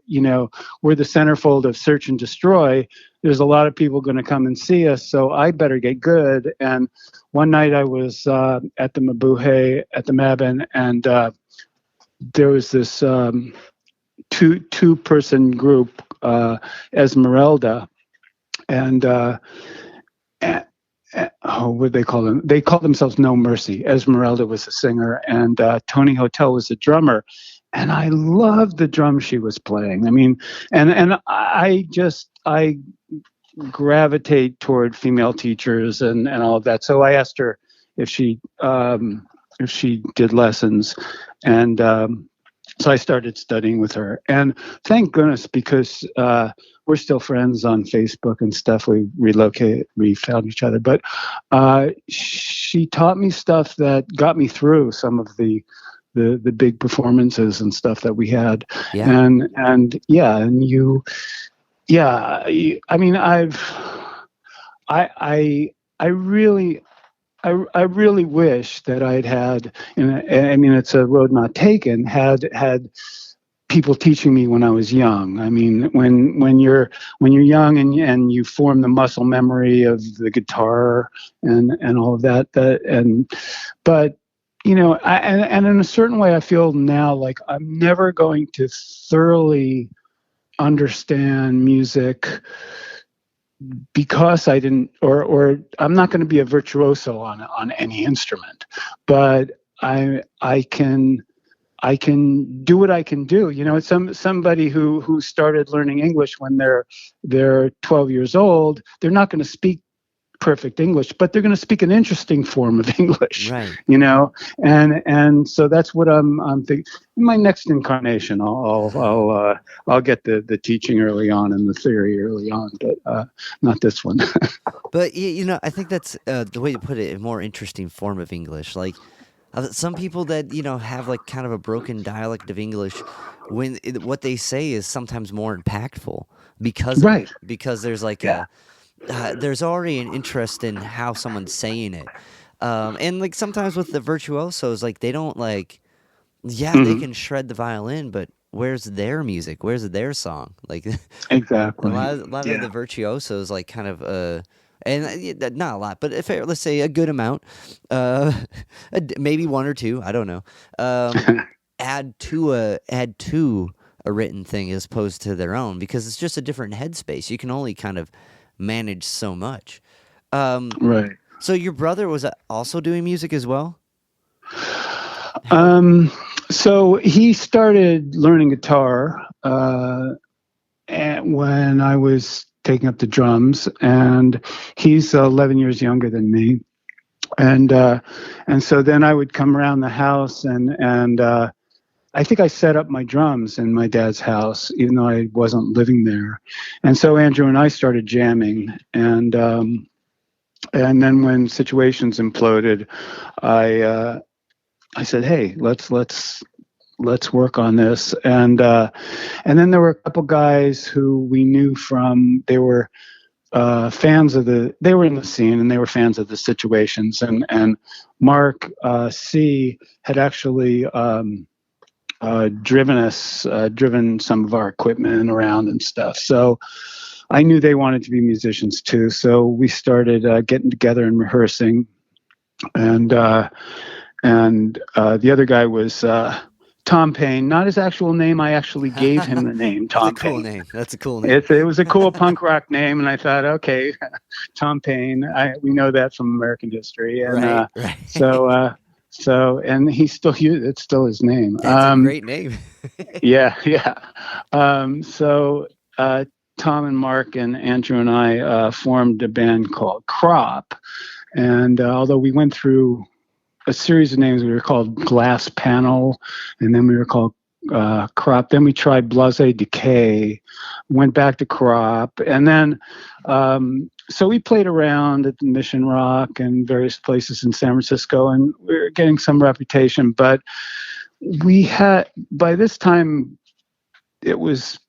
B: the centerfold of search and destroy. There's a lot of people going to come and see us, so I better get good. And one night I was at the Mabuhay at the Mabin, and there was this two-person group, Esmeralda, and what did they call them? They called themselves No Mercy. Esmeralda was the singer, and Tony Hotel was the drummer. And I loved the drum she was playing. I mean, and I gravitate toward female teachers and all of that. So I asked her if she did lessons, and so I started studying with her. And thank goodness, because we're still friends on Facebook and stuff. We found each other. But she taught me stuff that got me through some of the big performances and stuff that we had.
A: Yeah.
B: And I mean, I really wish that I'd had, I mean, it's a road not taken, had people teaching me when I was young. I mean, when you're young and you form the muscle memory of the guitar and all of that, but and in a certain way, I feel now like I'm never going to thoroughly understand music because I didn't, or I'm not going to be a virtuoso on any instrument, but I can do what I can do. It's somebody who started learning English when they're 12 years old. They're not going to speak perfect English, but they're going to speak an interesting form of English,
A: right?
B: And so that's what I'm thinking. In my next incarnation, I'll get the teaching early on and the theory early on, but not this one.
A: But I think that's the way you put it, a more interesting form of English. Like some people that have like kind of a broken dialect of English, when what they say is sometimes more impactful because there's like there's already an interest in how someone's saying it, and like sometimes with the virtuosos, like they don't like, they can shred the violin, but where's their music? Where's their song? Like
B: exactly.
A: a lot of the virtuosos like kind of And not a lot, but if let's say a good amount, maybe one or two. I don't know. Add to a written thing as opposed to their own, because it's just a different headspace. You can only kind of manage so much.
B: Right.
A: So your brother was also doing music as well?
B: So he started learning guitar when I was taking up the drums, and he's 11 years younger than me. And so then I would come around the house, and I think I set up my drums in my dad's house, even though I wasn't living there. And so Andrew and I started jamming, and then when situations imploded, I said, "Hey, let's work on this." And then there were a couple guys who we knew from, they were fans of they were in the scene and they were fans of the situations. And Mark C had actually driven some of our equipment around and stuff. So I knew they wanted to be musicians too. So we started getting together and rehearsing. And the other guy was Tom Paine, not his actual name. I actually gave him the name Tom
A: That's a cool
B: Paine.
A: name. That's a cool name.
B: It was a cool punk rock name, and I thought, okay, Tom Paine. We know that from American history, and
A: right.
B: so and he's still it's still his name.
A: That's a great name.
B: yeah. So Tom and Mark and Andrew and I formed a band called Crop, and although we went through a series of names, we were called Glass Panel, and then we were called Crop. Then we tried Blase Decay, went back to Crop, and then so we played around at the Mission Rock and various places in San Francisco, and we were getting some reputation. But we had, by this time, it was,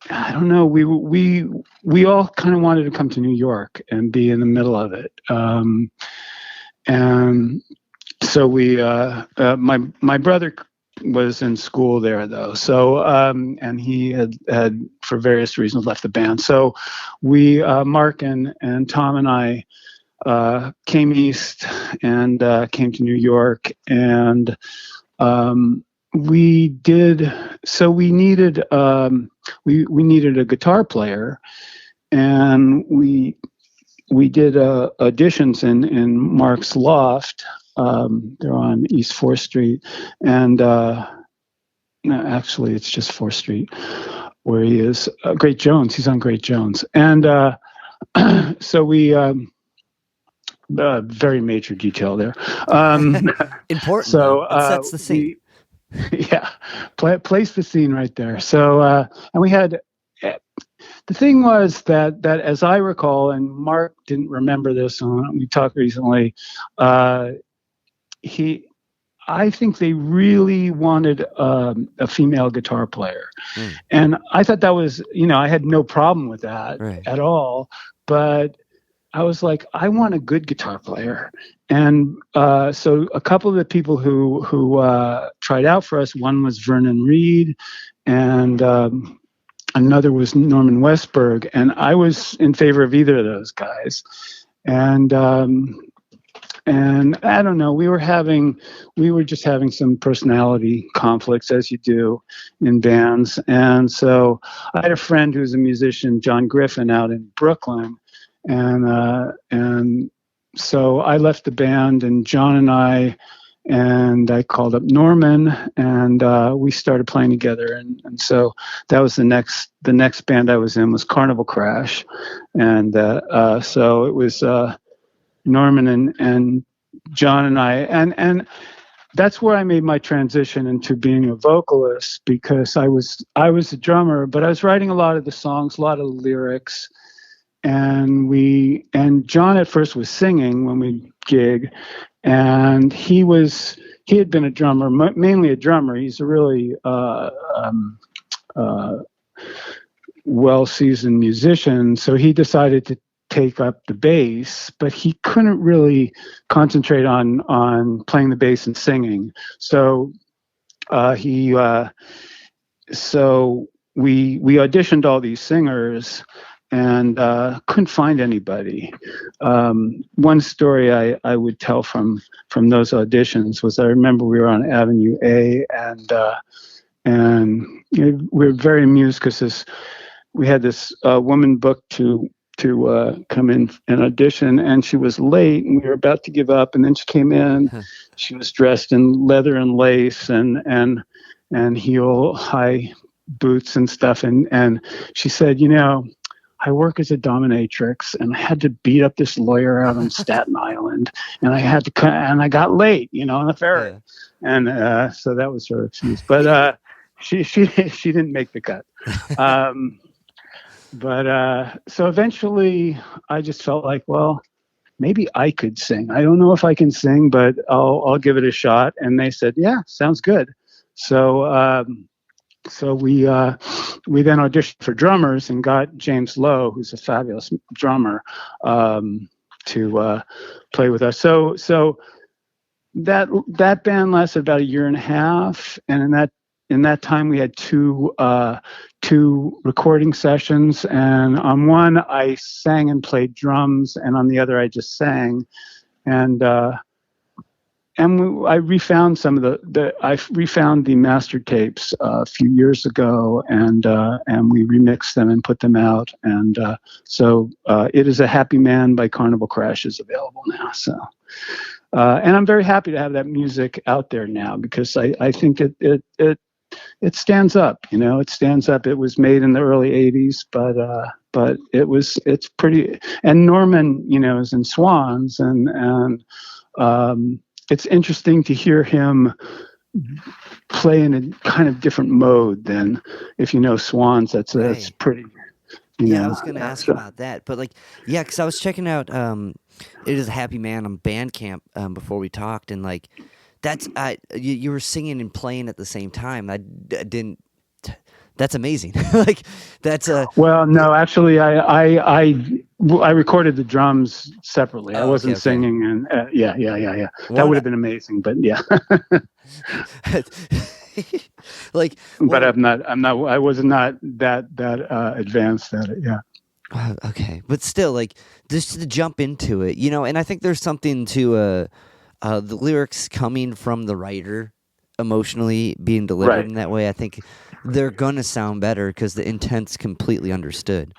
B: I don't know, we all kind of wanted to come to New York and be in the middle of it, and so we my brother was in school there, though. So and he had for various reasons left the band. So we Mark and Tom and I came east and came to New York, and we did. So we needed we needed a guitar player, and we did auditions in Mark's loft. They're on East 4th Street, and no, actually it's just 4th Street where he is. Great Jones, he's on Great Jones. And so we, very major detail there.
A: Important.
B: So
A: it sets the scene.
B: Place the scene right there. So, and we had, the thing was that as I recall, and Mark didn't remember this, we talked recently, I think they really wanted a female guitar player. And I thought that was, I had no problem with that at all. But I was like, I want a good guitar player. And so a couple of the people who tried out for us, one was Vernon Reed, and another was Norman Westberg. And I was in favor of either of those guys. And I don't know, we were just having some personality conflicts, as you do in bands. And so I had a friend who's a musician, John Griffin, out in Brooklyn. And so I left the band, and John and I called up Norman, and we started playing together. And so that was the next band I was in was Carnival Crash. And so it was Norman and John and I, and that's where I made my transition into being a vocalist, because I was a drummer, but I was writing a lot of the songs, a lot of the lyrics, and John at first was singing when we gig, and he had been a drummer, mainly a drummer. He's a really well-seasoned musician, so he decided to take up the bass, but he couldn't really concentrate on playing the bass and singing. So so we auditioned all these singers, couldn't find anybody. One story I would tell from those auditions was I remember we were on Avenue A, and we were very amused because we had this woman booked to come in and audition, and she was late, and we were about to give up, and then she came in. She was dressed in leather and lace and high boots and stuff, and she said, I work as a dominatrix, and I had to beat up this lawyer out on Staten Island, and I got late, on the ferry, and so that was her excuse. But she didn't make the cut. But so eventually, I just felt like, well, maybe I could sing. I don't know if I can sing, but I'll give it a shot. And they said, yeah, sounds good. So so we then auditioned for drummers and got James Lowe, who's a fabulous drummer, to play with us. So that band lasted about a year and a half, and in that time we had two recording sessions, and on one I sang and played drums, and on the other I just sang, and I refound some of I refound the master tapes a few years ago, and we remixed them and put them out, and so It Is a Happy Man by Carnival Crash is available now. So, and I'm very happy to have that music out there now, because I think it stands up. It stands up. It was made in the early '80s, but it's pretty. And Norman, is in Swans, and it's interesting to hear him play in a kind of different mode than if you know Swans. That's pretty.
A: I was going to ask about that, but because I was checking out It Is a Happy Man on Bandcamp before we talked, and that's you were singing and playing at the same time. I didn't. That's amazing. That's a.
B: Well, no, actually, I recorded the drums separately. I wasn't singing, and yeah. That would have been amazing, but yeah. But I was not that advanced at it. Yeah.
A: Okay, but still, just to jump into it, and I think there's something to the lyrics coming from the writer, emotionally being delivered in that way. I think they're gonna sound better because the intent's completely understood.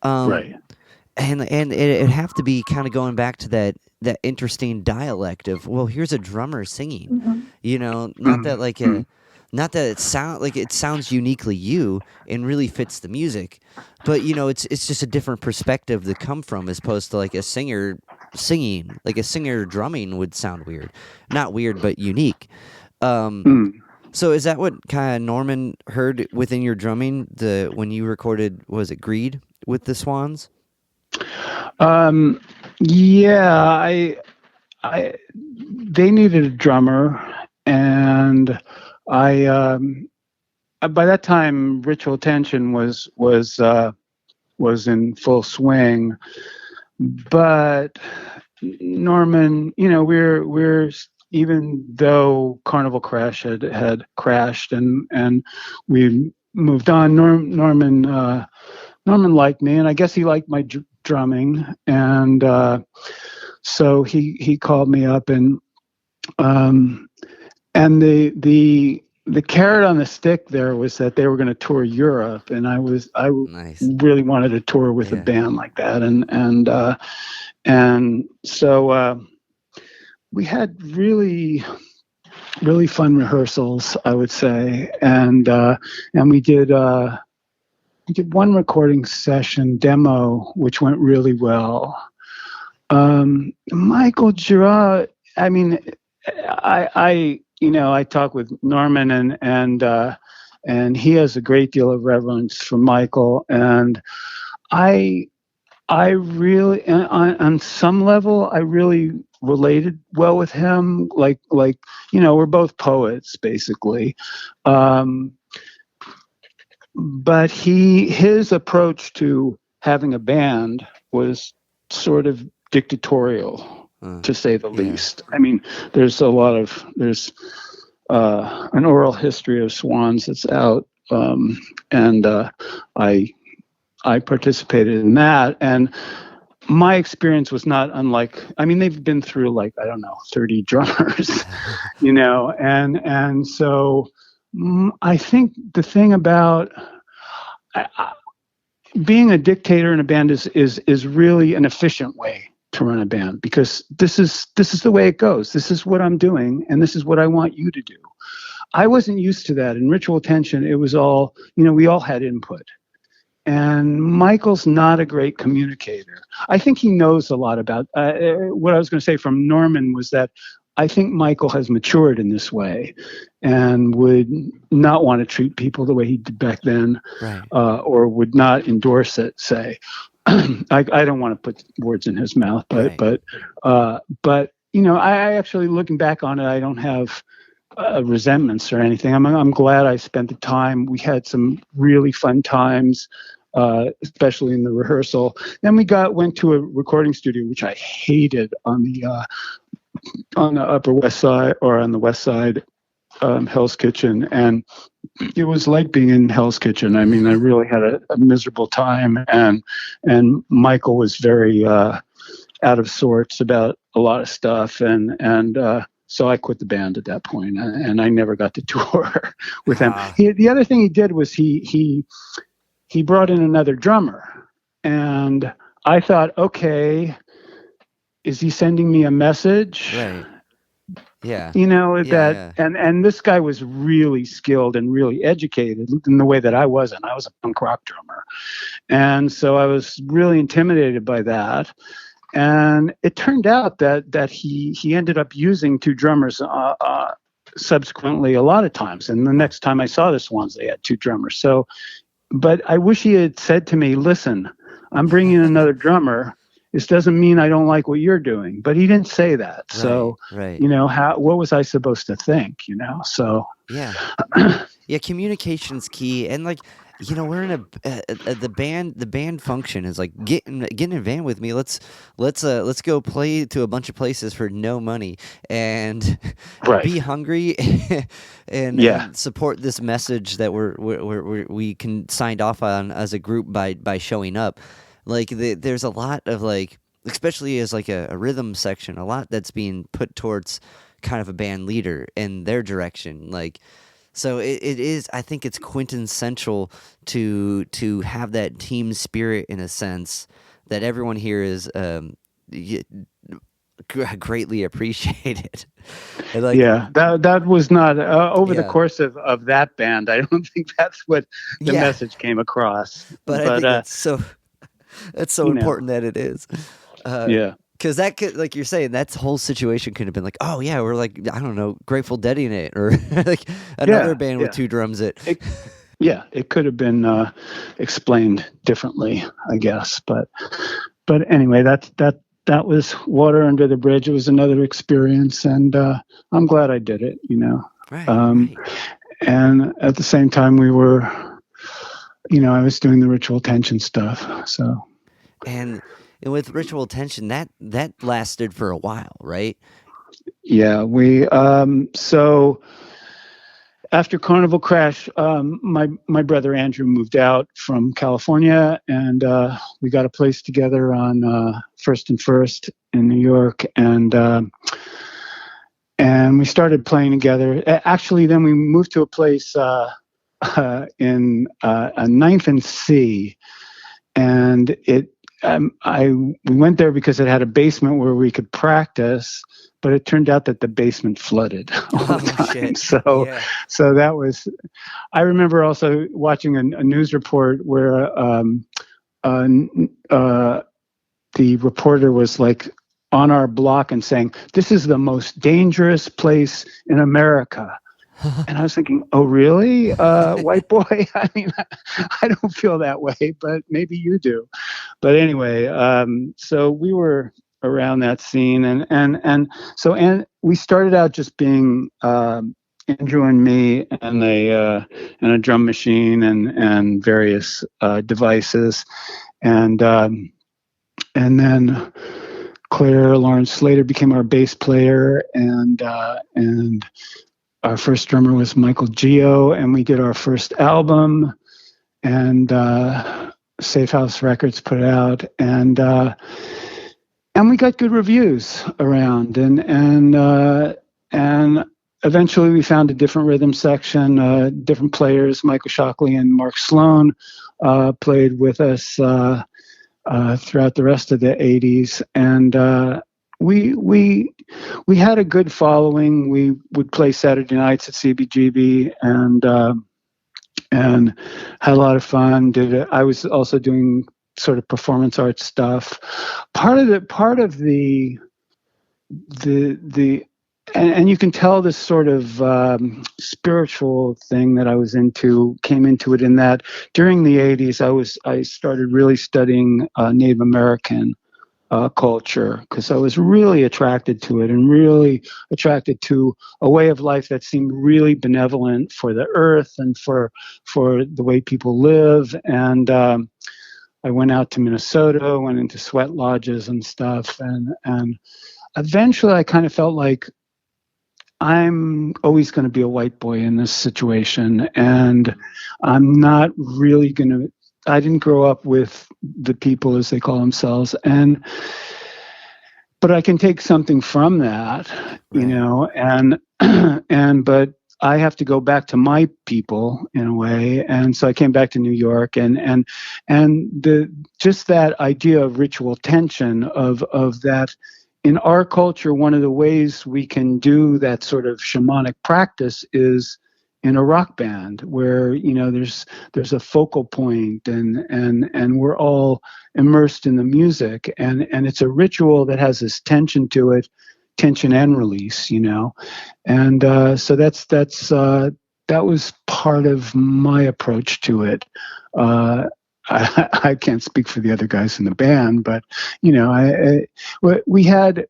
A: Right. And it'd have to be kind of going back to that interesting dialect of, well, here's a drummer singing, not that not that it sounds uniquely you and really fits the music, but it's just a different perspective to come from, as opposed to a singer singing. A singer drumming would sound weird, not weird but unique. So is that what kind of Norman heard within your drumming when you recorded, was it Greed with the Swans?
B: Yeah, they needed a drummer, and I by that time RitualTension was in full swing, but Norman, we're even though Carnival Crash had crashed and we moved on, Norman liked me, and I guess he liked my drumming, and so he called me up, and the carrot on the stick there was that they were going to tour Europe, and I really wanted to tour with a band like that, and so we had really fun rehearsals, I would say, and we did one recording session demo which went really well. Michael Gira, I mean, I talk with Norman, and he has a great deal of reverence for Michael, and I really, on some level, I really related well with him. We're both poets, basically. But his approach to having a band was sort of dictatorial, to say the least. I mean, there's an oral history of Swans that's out, and I I participated in that, and my experience was not unlike. I mean, they've been through like, I don't know, 30 drummers, and so I think the thing about being a dictator in a band is really an efficient way to run a band, because this is the way it goes. This is what I'm doing, and this is what I want you to do. I wasn't used to that. In RitualTension, it was all, we all had input. And Michael's not a great communicator. I think he knows a lot about what I was going to say from Norman was that I think Michael has matured in this way and would not want to treat people the way he did back then,
A: right.
B: Or would not endorse it, say. I don't want to put words in his mouth, but I actually, looking back on it, I don't have resentments or anything. I'm glad I spent the time. We had some really fun times, especially in the rehearsal. Then we went to a recording studio, which I hated, on the Upper West Side, or on the West Side, Hell's Kitchen, and it was like being in Hell's Kitchen. I mean, I really had a miserable time, and Michael was very out of sorts about a lot of stuff, and so I quit the band at that point, and I never got to tour with him. The other thing he did was he brought in another drummer, and I thought, okay, is he sending me a message?
A: Right. Yeah.
B: And this guy was really skilled and really educated in the way that I wasn't. I was a punk rock drummer. And so I was really intimidated by that. And it turned out that he ended up using two drummers subsequently a lot of times. And the next time I saw the Swans, they had two drummers. So, but I wish he had said to me, listen, I'm bringing in another drummer. This doesn't mean I don't like what you're doing, but he didn't say that. So,
A: right.
B: What was I supposed to think, So,
A: yeah, communication's key. And like, we're in the band function is like, get in a van with me. Let's go play to a bunch of places for no money and be hungry and support this message that we can signed off on as a group by showing up. Like there's a lot of like, especially as like a rhythm section, a lot that's being put towards kind of a band leader in their direction. Like, so it is, I think it's quintessential to have that team spirit in a sense that everyone here is greatly appreciated. Like,
B: that was not over the course of that band. I don't think that's what the message came across.
A: But I think it's so important that it is. Because that could, like you're saying, that whole situation could have been like, oh yeah, we're like, I don't know, Grateful Dead in it, or like another band with two drums. It
B: could have been explained differently, I guess. But anyway, that was water under the bridge. It was another experience, and I'm glad I did it.
A: Right.
B: And at the same time, we were, I was doing the RitualTension stuff. So,
A: and with RitualTension, that lasted for a while, right?
B: Yeah, we so after Carnival Crash, my brother Andrew moved out from California, and we got a place together on First and First in New York, and we started playing together. Actually, then we moved to a place in a Ninth and C, and we went there because it had a basement where we could practice, but it turned out that the basement flooded all the time.
A: Shit.
B: So that was. I remember also watching a news report where the reporter was like on our block and saying, "This is the most dangerous place in America." And I was thinking, oh, really? White boy? I mean, I don't feel that way, but maybe you do. But anyway, so we were around that scene. And we started out just being Andrew and me and a drum machine and various devices. And then Claire Lawrence Slater became our bass player, and our first drummer was Michael Gio, and we did our first album. And Safe House Records put out, and we got good reviews around, and eventually we found a different rhythm section, different players. Michael Shockley and Mark Sloan played with us throughout the rest of the 80s, and we had a good following. We would play Saturday nights at CBGB, and had a lot of fun. I was also doing sort of performance arts stuff. Part of the and you can tell this sort of spiritual thing that I was came into it in that during the 80s I started really studying Native American culture, because I was really attracted to it and really attracted to a way of life that seemed really benevolent for the earth and for the way people live. And I went out to Minnesota, went into sweat lodges and stuff, and eventually I kind of felt like I'm always going to be a white boy in this situation, and I'm not really going to. I didn't grow up with the people, as they call themselves, but I can take something from that, you know, but I have to go back to my people in a way, and so I came back to New York, and just that idea of ritual tension, of that. In our culture, one of the ways we can do that sort of shamanic practice is in a rock band, where, you know, there's a focal point, and we're all immersed in the music, and it's a ritual that has this tension to it, tension and release, you know, and so that was part of my approach to it. I can't speak for the other guys in the band, but, you know, we had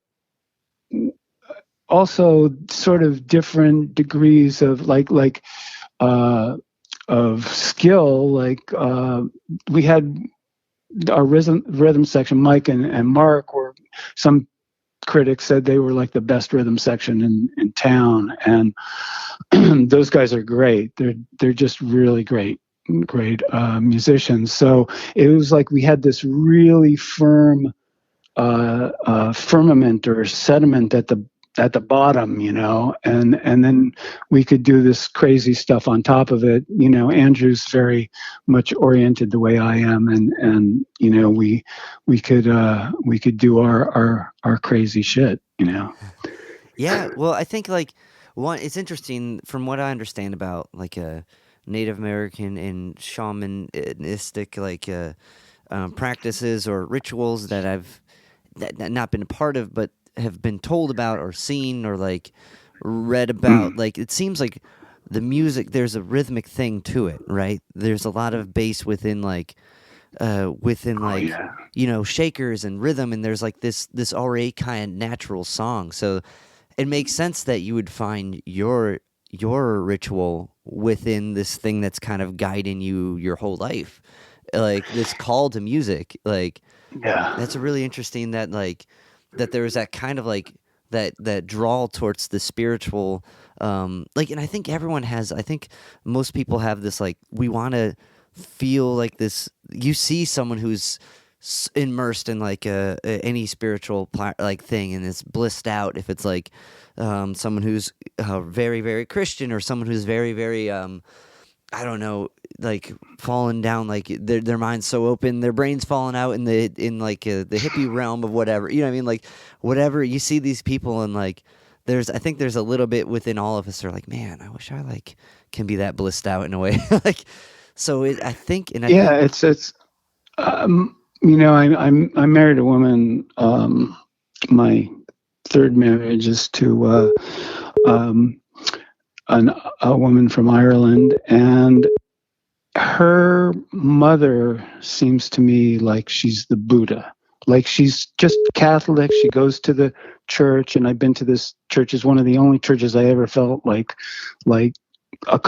B: also sort of different degrees of of skill. Like we had our rhythm section. Mike and Mark were, some critics said they were like the best rhythm section in town, and those guys are great. They're just really great musicians. So it was like we had this really firm firmament or sediment at the bottom, you know, and then we could do this crazy stuff on top of it. You know, Andrew's very much oriented the way I am, and you know, we could do our crazy shit, you know.
A: Yeah, well, I think like it's interesting from what I understand about like a Native American and shamanistic practices or rituals that I've not been a part of, but have been told about or seen or like read about. Like, it seems like the music, there's a rhythmic thing to it, right? There's a lot of bass within you know, shakers and rhythm, and there's like this already kind of natural song. So it makes sense that you would find your ritual within this thing that's kind of guiding you your whole life, like this call to music. Like,
B: yeah,
A: that's a really interesting that there's that kind of like that draw towards the spiritual, and I think I think most people have this, like, we want to feel like this. You see someone who's immersed in like any spiritual like thing, and it's blissed out if it's like someone who's very, very Christian, or someone who's very, very I don't know, like fallen down, like their mind's so open, their brain's falling out in the hippie realm of whatever, you know what I mean? Like, whatever, you see these people, and like I think there's a little bit within all of us are like, man, I wish I like can be that blissed out in a way. Like, so I think
B: it's you know, I married a woman. My third marriage is to a woman from Ireland, and her mother seems to me like she's the Buddha. Like, she's just Catholic. She goes to the church, and I've been to this church. Is one of the only churches I ever felt like a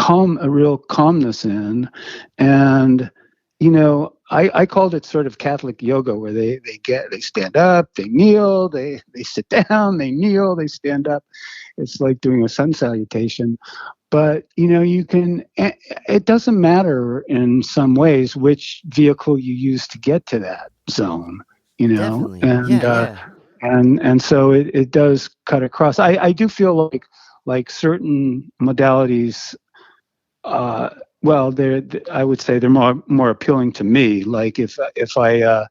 B: real calmness in. And, you know, I called it sort of Catholic yoga, where they stand up, they kneel, they sit down, they kneel, they stand up. It's like doing a sun salutation. but you can. It doesn't matter in some ways which vehicle you use to get to that zone.
A: Definitely.
B: And
A: Yeah, yeah.
B: and so it does cut across. I do feel like certain modalities. Well, I would say they're more appealing to me. Like if I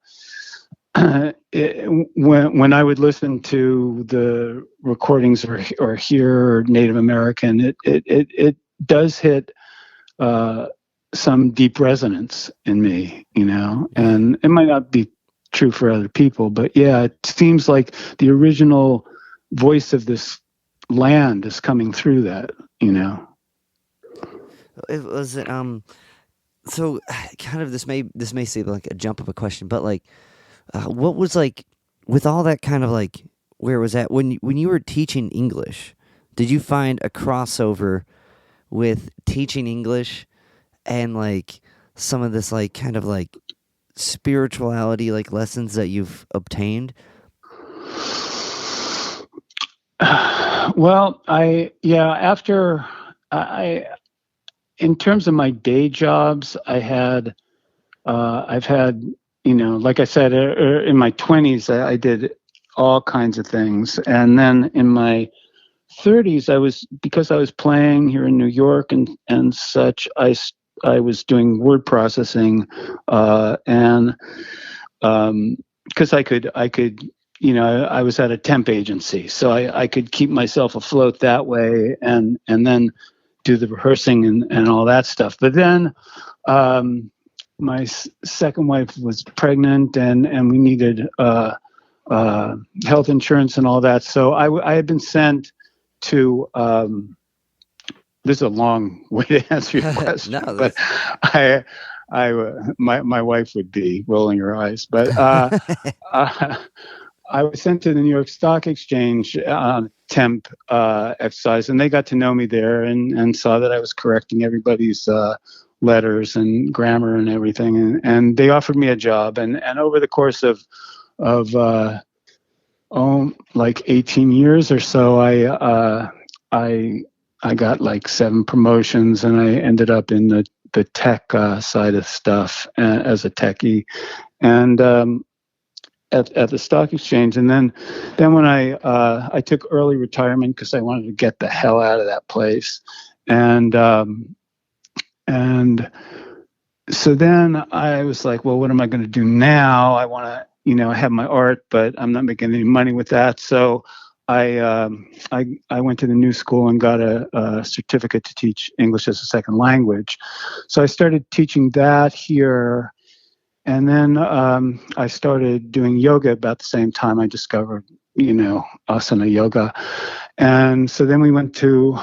B: when I would listen to the recordings or hear Native American, it does hit some deep resonance in me, and it might not be true for other people, but yeah, it seems like the original voice of this land is coming through that.
A: It was so kind of this may seem like a jump of a question, but like what was like with all that kind of like where was that when you were teaching English? Did you find a crossover with teaching English and like some of this like kind of like spirituality like lessons that you've obtained?
B: Well, after I in terms of my day jobs, I've had, like I said, in my 20s, I did all kinds of things. And then in my 30s, because I was playing here in New York and such, I was doing word processing, and because I could, I was at a temp agency, so I could keep myself afloat that way, and then do the rehearsing and all that stuff. But then my second wife was pregnant, and we needed health insurance and all that. So I had been sent to. This is a long way to answer your question,
A: No,
B: but my wife would be rolling her eyes, but I was sent to the New York Stock Exchange on temp exercise, and they got to know me there and saw that I was correcting everybody's letters and grammar and everything, and they offered me a job, and over the course of like 18 years or so, I got like 7 promotions, and I ended up in the tech side of stuff as a techie, and at the stock exchange. And then when I took early retirement because I wanted to get the hell out of that place, and so then I was like, well, what am I going to do now? I want to have my art, but I'm not making any money with that. So I went to the new school and got a certificate to teach English as a second language. So I started teaching that here. And then I started doing yoga about the same time. I discovered, asana yoga. And so then we moved to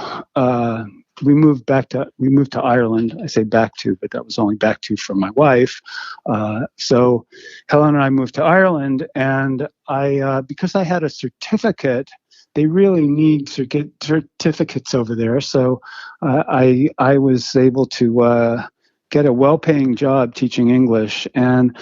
B: Ireland. I say back to, but that was only back to for my wife. So Helen and I moved to Ireland, and because I had a certificate, they really need certificates over there. So I was able to get a well-paying job teaching English. And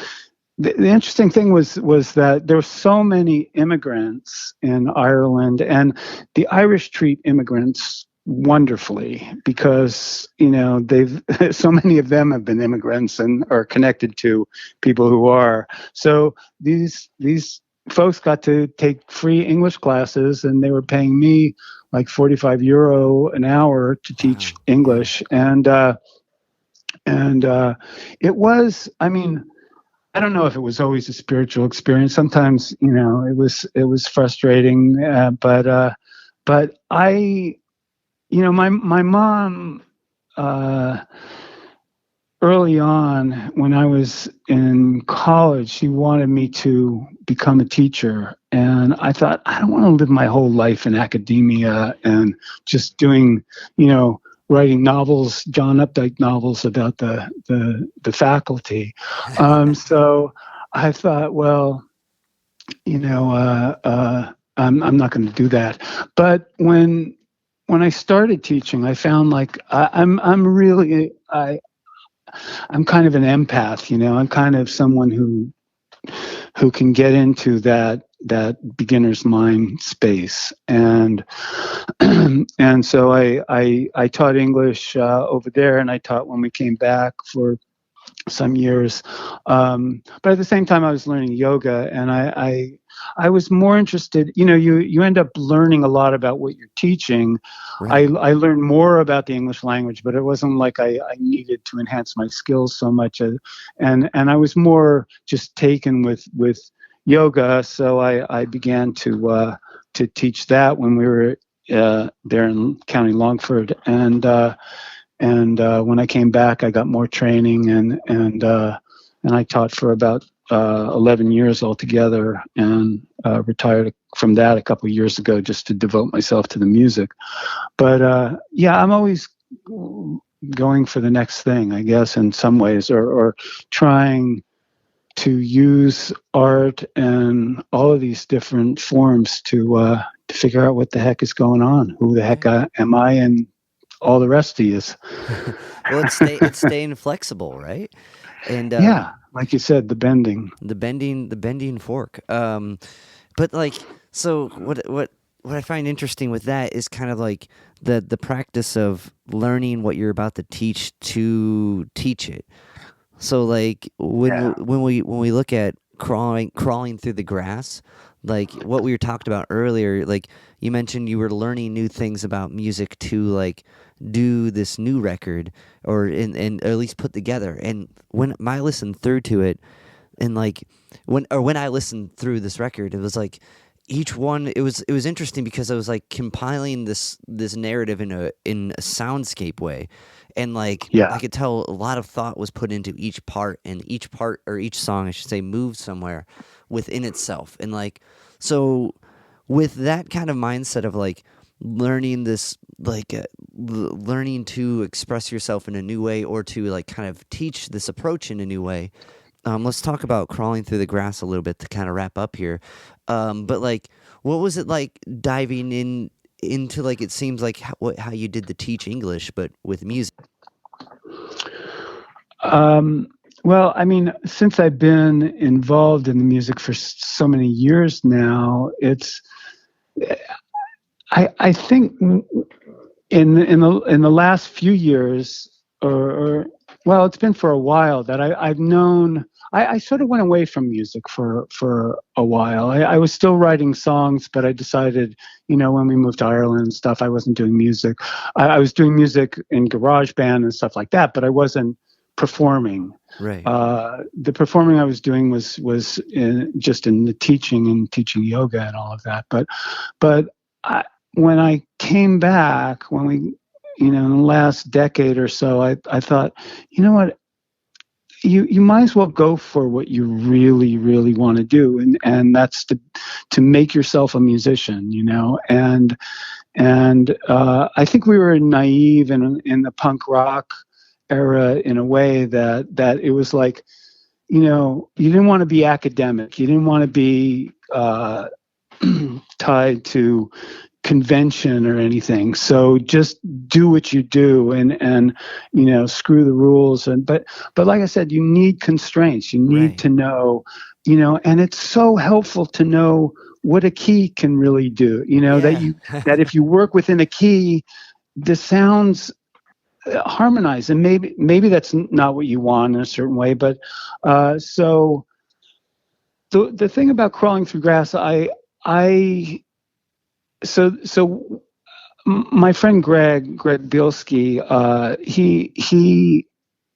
B: the interesting thing was that there were so many immigrants in Ireland, and the Irish treat immigrants wonderfully because they've so many of them have been immigrants and are connected to people who are. So these folks got to take free English classes, and they were paying me like €45 an hour to teach English. And it was, I mean, I don't know if it was always a spiritual experience. Sometimes, it was frustrating. But I, my mom, early on when I was in college, she wanted me to become a teacher. And I thought, I don't want to live my whole life in academia and just doing, writing novels, John Updike novels about the faculty. So I thought, well, I'm not going to do that. But when I started teaching, I found like I'm kind of an empath. I'm kind of someone who can get into that that beginner's mind space. And and so I taught English over there, and I taught when we came back for some years. But at the same time, I was learning yoga, and I was more interested. You end up learning a lot about what you're teaching.
A: Right.
B: I learned more about the English language, but it wasn't like I needed to enhance my skills so much. And I was more just taken with yoga, so I began to teach that when we were there in County Longford, and when I came back, I got more training, and I taught for about 11 years altogether, and retired from that a couple of years ago just to devote myself to the music. But yeah, I'm always going for the next thing, I guess, in some ways, or trying to use art and all of these different forms to figure out what the heck is going on, who the heck am I, and all the rest of you.
A: Well, it's staying flexible, right? And
B: yeah, like you said, the bending
A: fork. But like, so what I find interesting with that is kind of like the practice of learning what you're about to teach it. So like when we look at crawling through the grass, like what we were talked about earlier, like you mentioned you were learning new things about music to like do this new record and at least put together. And when I listened through to it, and like when I listened through this record, it was like each one, it was interesting because I was like compiling this narrative in a soundscape way. And like, I could tell a lot of thought was put into each part, and each part, or each song, I should say, moved somewhere within itself. And like, so with that kind of mindset of like learning this, like learning to express yourself in a new way, or to like kind of teach this approach in a new way. Let's talk about crawling through the grass a little bit to kind of wrap up here. But like, what was it like diving into like, it seems like how you did the teach English, but with music?
B: Well, I mean, since I've been involved in the music for so many years now, I think in the last few years, or well, it's been for a while that I've known. I sort of went away from music for a while. I was still writing songs, but I decided, when we moved to Ireland and stuff, I wasn't doing music. I was doing music in garage band and stuff like that, but I wasn't performing.
A: Right.
B: The performing I was doing was just in the teaching yoga and all of that. But when I came back, when we, in the last decade or so, I thought, you know what? You might as well go for what you really, really want to do, and that's to make yourself a musician, and I think we were naive in the punk rock era in a way that it was like, you didn't want to be academic, you didn't want to be tied to convention or anything, so just do what you do, and screw the rules. But like I said, you need constraints, you need to know, and it's so helpful to know what a key can really do, that if you work within a key, the sounds harmonize, and maybe that's not what you want in a certain way, but so the thing about crawling through grass, So my friend Greg Bielski, he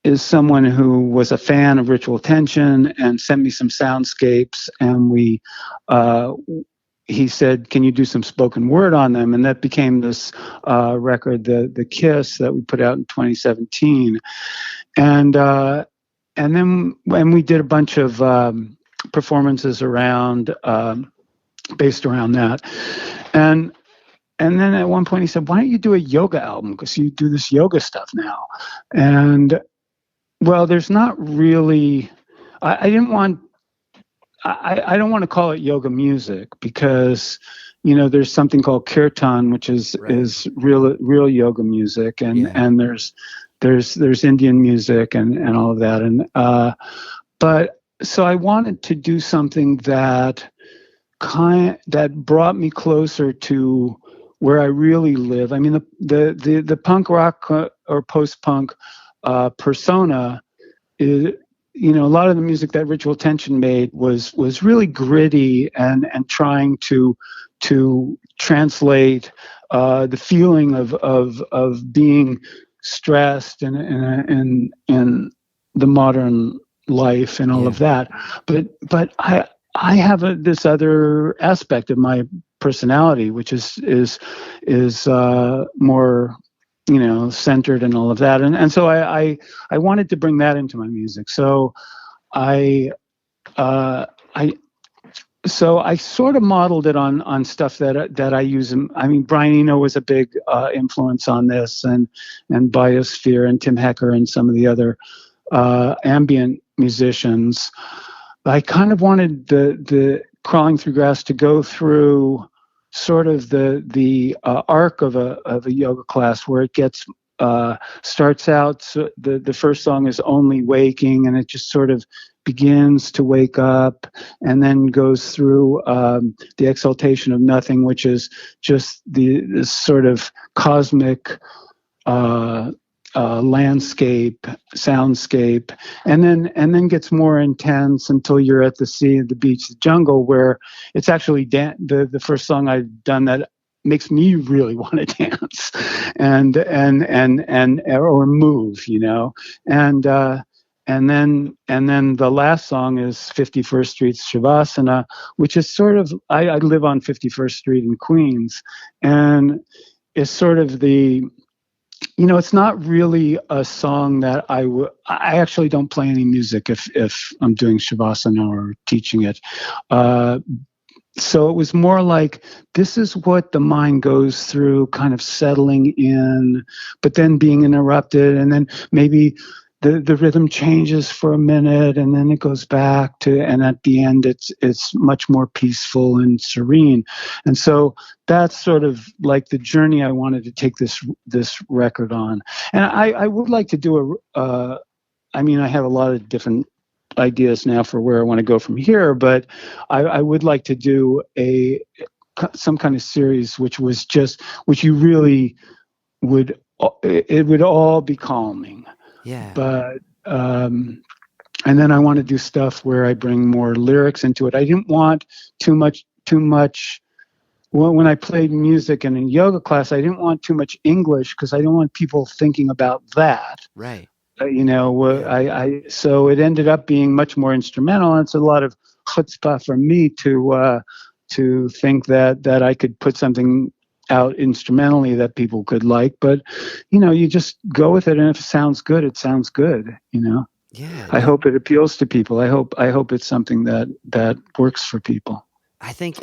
B: is someone who was a fan of RitualTension and sent me some soundscapes, and he said, "Can you do some spoken word on them?" And that became this record, the Kiss, that we put out in 2017, and then when we did a bunch of performances around based around that. And then at one point he said, "Why don't you do a yoga album? Because you do this yoga stuff now." And well, there's not really. I don't want to call it yoga music, because there's something called kirtan, which is real yoga music, and there's Indian music and all of that, but so I wanted to do something that that brought me closer to where I really live. I mean, the punk rock or post-punk persona is, a lot of the music that RitualTension made was really gritty and trying to translate the feeling of being stressed and in the modern life and all of that. But I have this other aspect of my personality, which is more, centered and all of that. And so I wanted to bring that into my music. So I sort of modeled it on stuff that I use. I mean, Brian Eno was a big influence on this, and Biosphere and Tim Hecker and some of the other ambient musicians. I kind of wanted the Crawling Through Grass to go through sort of the arc of a yoga class, where it gets starts out. So the first song is Only Waking, and it just sort of begins to wake up, and then goes through the Exaltation of Nothing, which is just this sort of cosmic landscape, soundscape, and then gets more intense until you're at the sea, the beach, the jungle, where it's actually the first song I've done that makes me really want to dance and or move, and then the last song is 51st Street's Shavasana, which is sort of, I live on 51st Street in Queens, and it's sort of the, it's not really a song that I actually don't play any music if I'm doing Shavasana or teaching it. So it was more like, this is what the mind goes through, kind of settling in, but then being interrupted, and then maybe the rhythm changes for a minute, and then it goes back to, and at the end it's much more peaceful and serene. And so that's sort of like the journey I wanted to take this record on. And I would like to do I mean, I have a lot of different ideas now for where I want to go from here, but I would like to do some kind of series which you really would, it would all be calming.
A: Yeah.
B: But and then I want to do stuff where I bring more lyrics into it. I didn't want too much. When I played music in a yoga class, I didn't want too much English, because I don't want people thinking about that.
A: Right.
B: So it ended up being much more instrumental, and it's a lot of chutzpah for me to think that I could put something out instrumentally that people could like. But you just go with it, and if it sounds good, it sounds good.
A: Yeah.
B: I hope it appeals to people. I hope it's something that works for people.
A: I think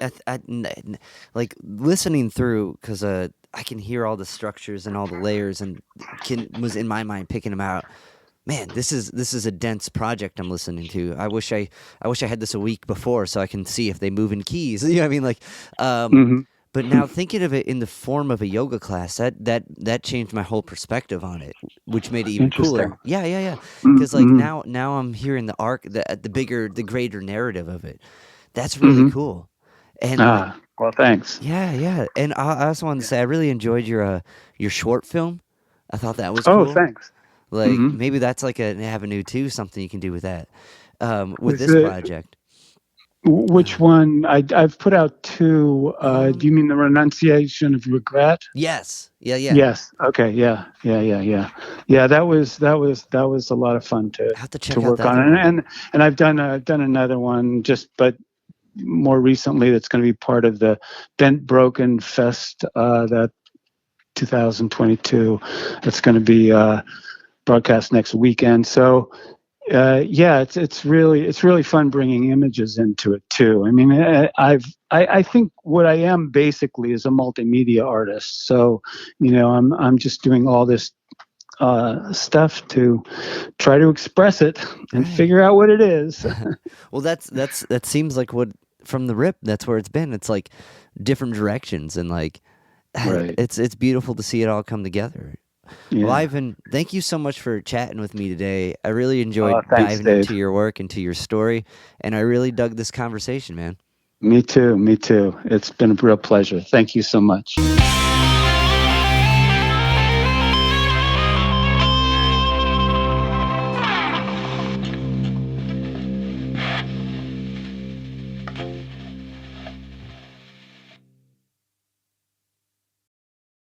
A: like listening through, because I can hear all the structures and all the layers, and was in my mind picking them out. Man, this is a dense project I'm listening to. I wish I had this a week before so I can see if they move in keys. You know what I mean? Like, but now thinking of it in the form of a yoga class, that changed my whole perspective on it, which made it even cooler. Yeah. Because like now I'm hearing the arc, the greater narrative of it. That's really cool. And
B: well, thanks.
A: Yeah. And I also wanted to say I really enjoyed your short film. I thought that was cool.
B: Oh, thanks.
A: Like maybe that's like an avenue too, something you can do with that, with this project.
B: Which one? I've put out two. Do you mean the Renunciation of Regret?
A: Yes. Yeah.
B: Yes. Okay. Yeah. That was a lot of fun to work on, and I've done another one but more recently that's going to be part of the Bent Broken Fest that 2022. That's going to be broadcast next weekend. So it's really fun bringing images into it too. I mean, I think what I am basically is a multimedia artist. So I'm just doing all this stuff to try to express it and figure out what it is.
A: Well, that seems like what, from the rip, that's where it's been. It's like different directions, and like it's beautiful to see it all come together. Yeah. Well, Ivan, thank you so much for chatting with me today. I really enjoyed diving into your work and to your story, and I really dug this conversation, man.
B: Me too. Me too. It's been a real pleasure. Thank you so much.